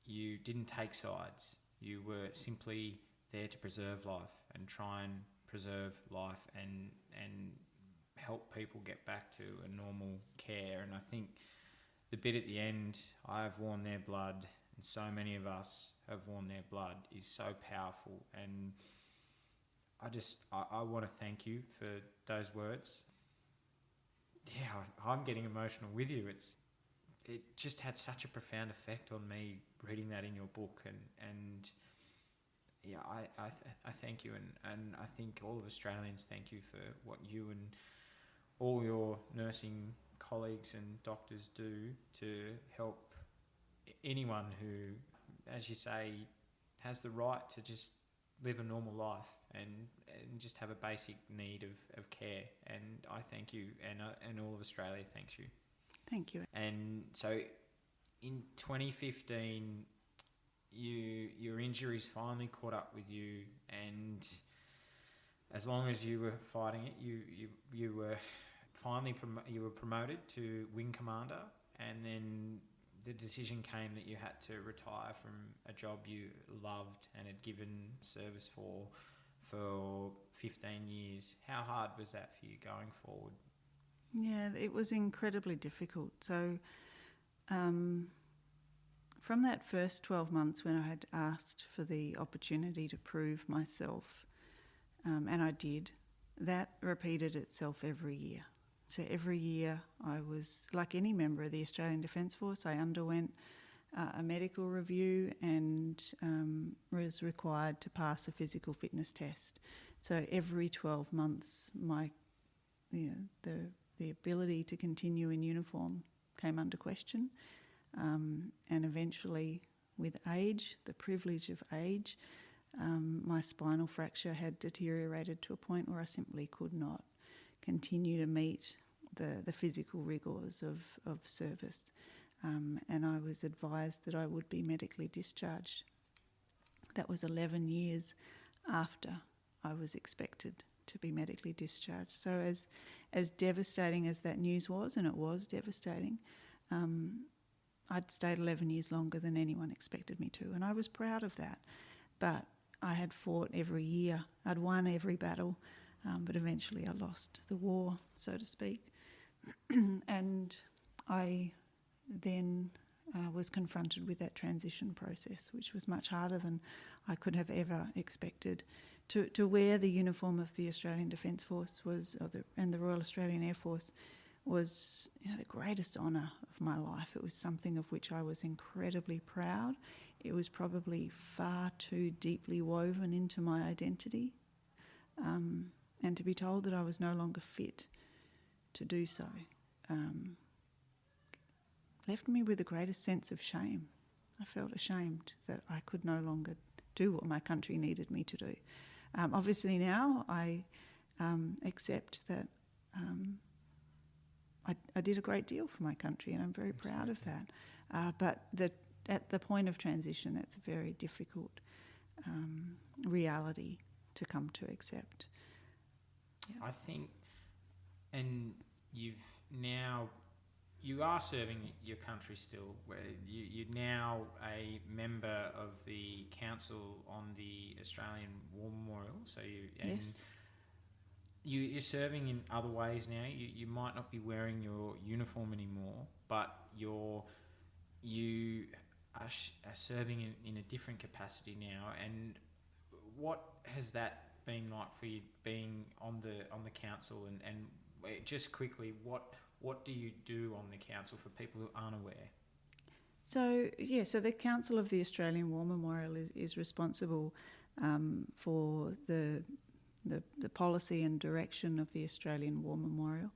you didn't take sides. You were simply there to preserve life and try and preserve life and help people get back to a normal care. And I think the bit at the end, I've worn their blood, and so many of us have worn their blood, is so powerful. And I want to thank you for those words. Yeah, I'm getting emotional with you. It just had such a profound effect on me reading that in your book, and yeah, I thank you, and I think all of Australians thank you for what you and all your nursing colleagues and doctors do to help anyone who, as you say, has the right to just live a normal life and just have a basic need of care. And I thank you, and all of Australia thanks you. Thank you. And so in 2015, your injuries finally caught up with you, and as long as you were fighting it, you were finally you were promoted to Wing Commander, and then the decision came that you had to retire from a job you loved and had given service for 15 years. How hard was that for you going forward? Yeah, it was incredibly difficult. So from that first 12 months when I had asked for the opportunity to prove myself, and I did, that repeated itself every year. So every year I was, like any member of the Australian Defence Force, I underwent a medical review and was required to pass a physical fitness test. So every 12 months the ability to continue in uniform came under question. And eventually, with age, the privilege of age, my spinal fracture had deteriorated to a point where I simply could not continue to meet the physical rigours of service. And I was advised that I would be medically discharged. That was 11 years after I was expected to be medically discharged. So as devastating as that news was, and it was devastating, I'd stayed 11 years longer than anyone expected me to, and I was proud of that. But I had fought every year. I'd won every battle, but eventually I lost the war, so to speak. And I then was confronted with that transition process, which was much harder than I could have ever expected. To wear the uniform of the Australian Defence Force and the Royal Australian Air Force was the greatest honour of my life. It was something of which I was incredibly proud. It was probably far too deeply woven into my identity. And to be told that I was no longer fit to do so left me with the greatest sense of shame. I felt ashamed that I could no longer do what my country needed me to do. Obviously now I accept that I did a great deal for my country, and I'm very proud of that. But at the point of transition, that's a very difficult reality to come to accept. Yeah. I think, and you are serving your country still, where you're now a member of the Council on the Australian War Memorial. So Yes. You're serving in other ways now. You might not be wearing your uniform anymore, but you are serving in a different capacity now. And what has that been like for you, being on the council? And just quickly, what do you do on the council for people who aren't aware? So the Council of the Australian War Memorial is responsible for the policy and direction of the Australian War Memorial,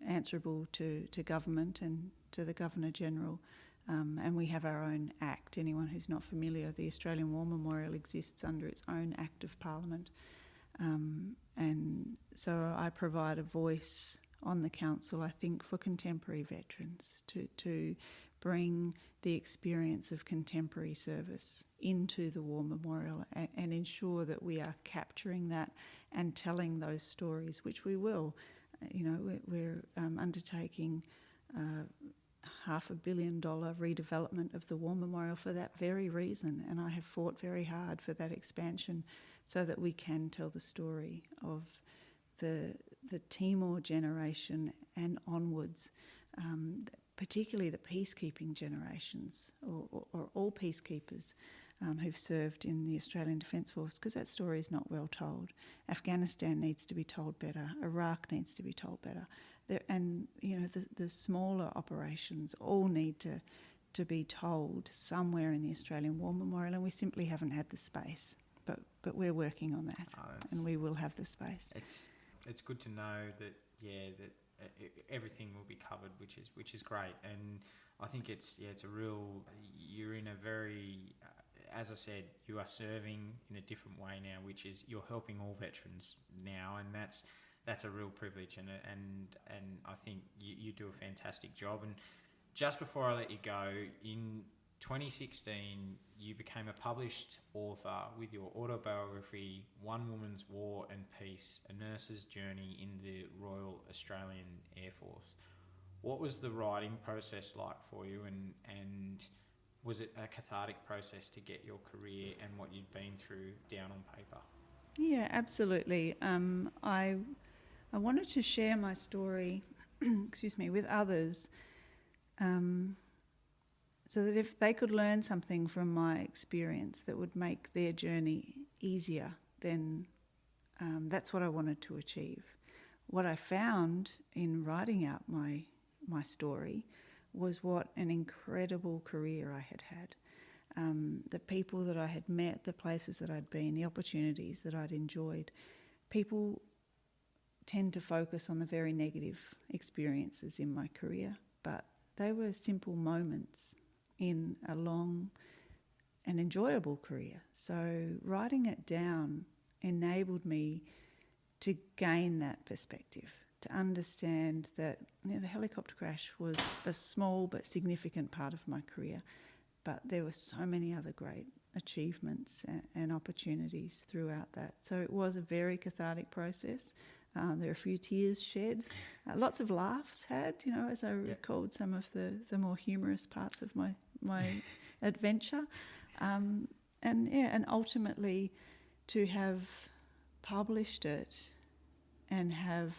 answerable to government and to the Governor-General. And we have our own Act. Anyone who's not familiar, the Australian War Memorial exists under its own Act of Parliament. And so I provide a voice on the council, I think, for contemporary veterans to bring the experience of contemporary service into the War Memorial and ensure that we are capturing that and telling those stories, which we will. We're undertaking $500 million redevelopment of the War Memorial for that very reason, and I have fought very hard for that expansion so that we can tell the story of the Timor generation and onwards, particularly the peacekeeping generations or all peacekeepers who've served in the Australian Defence Force, because that story is not well told. Afghanistan needs to be told better. Iraq needs to be told better. The smaller operations all need to be told somewhere in the Australian War Memorial, and we simply haven't had the space. But we're working on that, and we will have the space. It's good to know that everything will be covered, which is great, and I think it's a real. You're in a very, as I said, you are serving in a different way now, which is you're helping all veterans now, and that's a real privilege, and I think you do a fantastic job. And just before I let you go, in 2016, you became a published author with your autobiography, One Woman's War and Peace, A Nurse's Journey in the Royal Australian Air Force. What was the writing process like for you, and was it a cathartic process to get your career and what you'd been through down on paper? Yeah, absolutely. I wanted to share my story, with others, so that if they could learn something from my experience that would make their journey easier, then that's what I wanted to achieve. What I found in writing out my story was what an incredible career I had had. The people that I had met, the places that I'd been, the opportunities that I'd enjoyed. People tend to focus on the very negative experiences in my career, but they were simple moments in a long and enjoyable career. So writing it down enabled me to gain that perspective, to understand that the helicopter crash was a small but significant part of my career, but there were so many other great achievements and opportunities throughout that. So it was a very cathartic process. There were a few tears shed, lots of laughs had, as I recalled some of the more humorous parts of my adventure. And ultimately to have published it and have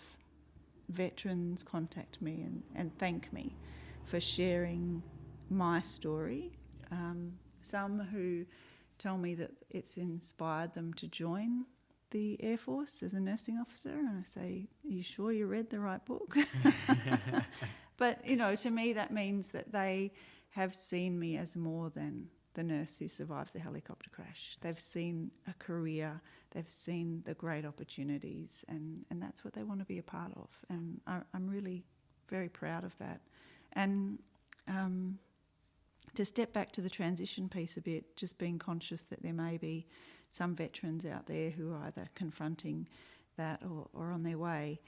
veterans contact me and thank me for sharing my story. Some who tell me that it's inspired them to join the Air Force as a nursing officer, and I say, are you sure you read the right book? But, to me that means that they have seen me as more than the nurse who survived the helicopter crash. They've seen a career, they've seen the great opportunities, and that's what they want to be a part of. And I'm really very proud of that. And to step back to the transition piece a bit, just being conscious that there may be some veterans out there who are either confronting that or on their way.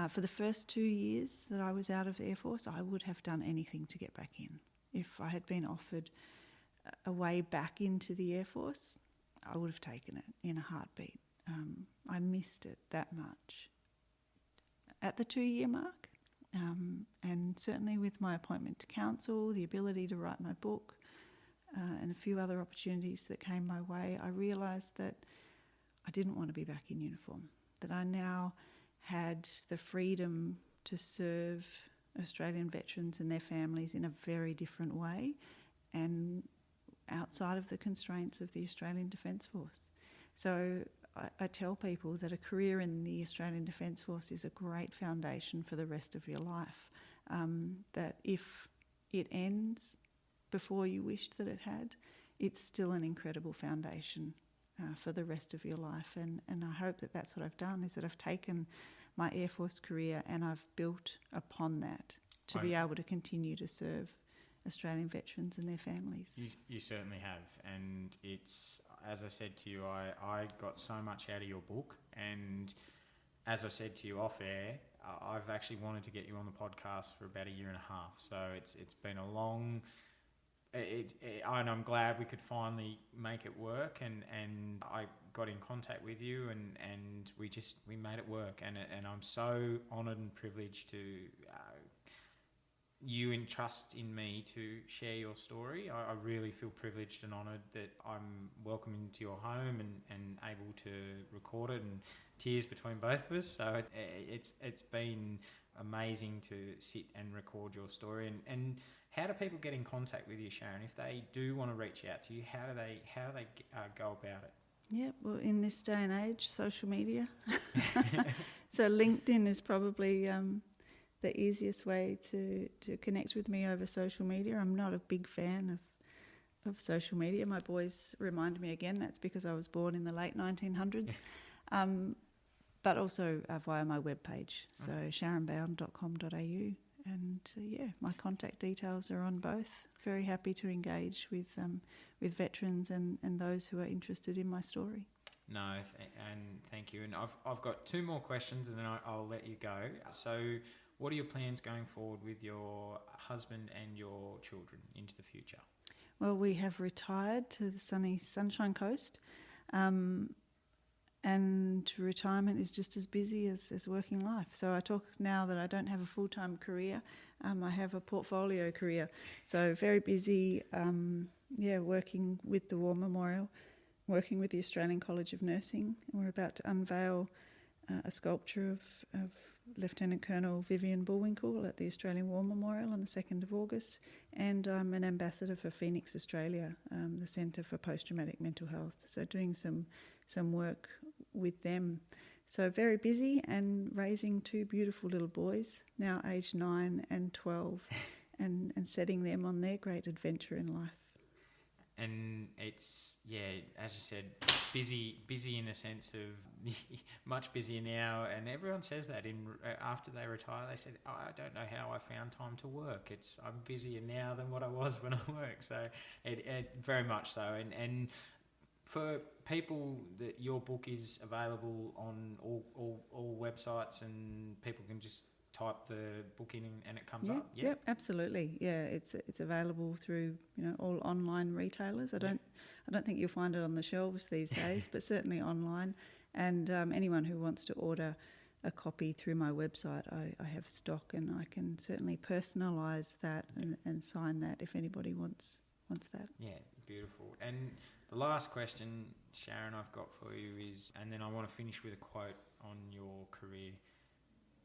For the first 2 years that I was out of Air Force, I would have done anything to get back in. If I had been offered a way back into the Air Force, I would have taken it in a heartbeat. I missed it that much. At the 2-year mark, and certainly with my appointment to council, the ability to write my book, and a few other opportunities that came my way, I realised that I didn't want to be back in uniform, that I now had the freedom to serve Australian veterans and their families in a very different way and outside of the constraints of the Australian Defence Force. So I tell people that a career in the Australian Defence Force is a great foundation for the rest of your life, that if it ends before you wished that it had, it's still an incredible foundation for the rest of your life. And I hope that that's what I've done, is that I've taken my Air Force career and I've built upon that to be able to continue to serve Australian veterans and their families. You certainly have, and it's, as I said to you, I got so much out of your book, and as I said to you off air, I've actually wanted to get you on the podcast for about a year and a half. So it's been a long... and I'm glad we could finally make it work, and I got in contact with you, and we made it work, and I'm so honoured and privileged to you entrust in me to share your story. I really feel privileged and honoured that I'm welcome into your home and able to record it, and tears between both of us. So it's been amazing to sit and record your story. And how do people get in contact with you, Sharon? If they do want to reach out to you, how do they go about it? Yeah, well, in this day and age, social media. So LinkedIn is probably the easiest way to connect with me over social media. I'm not a big fan of social media. My boys remind me again that's because I was born in the late 1900s. But also via my webpage, so sharonbown.com.au. And my contact details are on both. Very happy to engage with veterans and those who are interested in my story. No, and thank you. And I've got two more questions, and then I'll let you go. So, what are your plans going forward with your husband and your children into the future? Well, we have retired to the sunny Sunshine Coast, and retirement is just as busy as working life. So I talk now that I don't have a full-time career. I have a portfolio career. So very busy, working with the War Memorial, working with the Australian College of Nursing. And we're about to unveil a sculpture of Lieutenant Colonel Vivian Bullwinkle at the Australian War Memorial on the 2nd of August. And I'm an ambassador for Phoenix, Australia, the Centre for Posttraumatic Mental Health. So doing some work with them. So very busy, and raising two beautiful little boys, now aged 9 and 12, and setting them on their great adventure in life. And it's, as you said, busy in a sense of much busier now. And everyone says that after they retire, they said, I don't know how I found time to work. I'm busier now than what I was when I worked. So it very much so. And for people, that your book is available on all websites, and people can just type the book in and it comes up. Yep, absolutely. Yeah, it's available through all online retailers. I don't think you'll find it on the shelves these days, but certainly online. And anyone who wants to order a copy through my website, I have stock, and I can certainly personalise that and sign that if anybody wants that. Yeah, beautiful. And the last question, Sharon, I've got for you is, and then I want to finish with a quote on your career.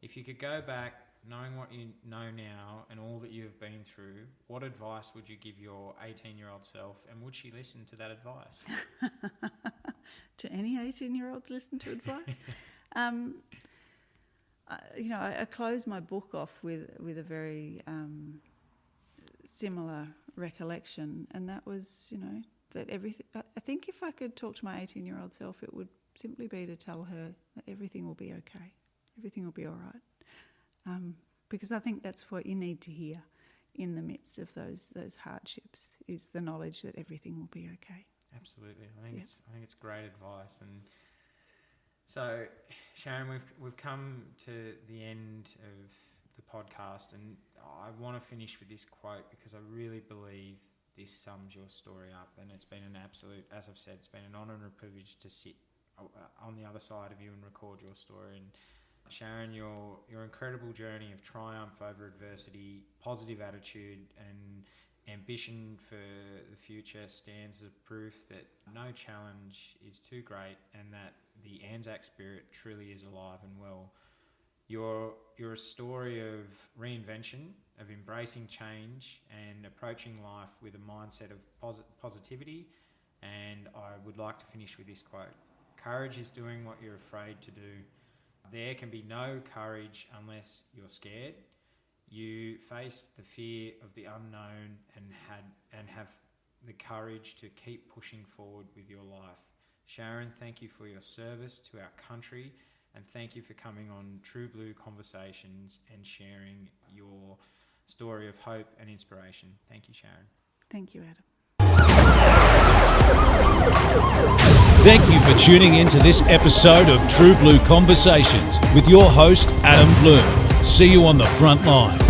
If you could go back, knowing what you know now and all that you have been through, what advice would you give your 18-year-old self, and would she listen to that advice? Do any 18-year-olds listen to advice? I close my book off with a very similar recollection, and that was, that everything. I think if I could talk to my 18-year-old self, it would simply be to tell her that everything will be okay. Everything will be all right. Because I think that's what you need to hear in the midst of those hardships, is the knowledge that everything will be okay. Absolutely. I think it's great advice. And so, Sharon, we've come to the end of the podcast, and I want to finish with this quote, because I really believe this sums your story up, and it's been an absolute, as I've said, it's been an honour and a privilege to sit on the other side of you and record your story. And Sharon, your incredible journey of triumph over adversity, positive attitude and ambition for the future stands as proof that no challenge is too great, and that the Anzac spirit truly is alive and well. You're a story of reinvention, of embracing change and approaching life with a mindset of positivity. And I would like to finish with this quote: courage is doing what you're afraid to do. There can be no courage unless you're scared. You faced the fear of the unknown and have the courage to keep pushing forward with your life. Sharon, thank you for your service to our country, and thank you for coming on True Blue Conversations and sharing your story of hope and inspiration. Thank you, Sharon. Thank you, Adam. Thank you for tuning in to this episode of True Blue Conversations with your host, Adam Bloom. See you on the front line.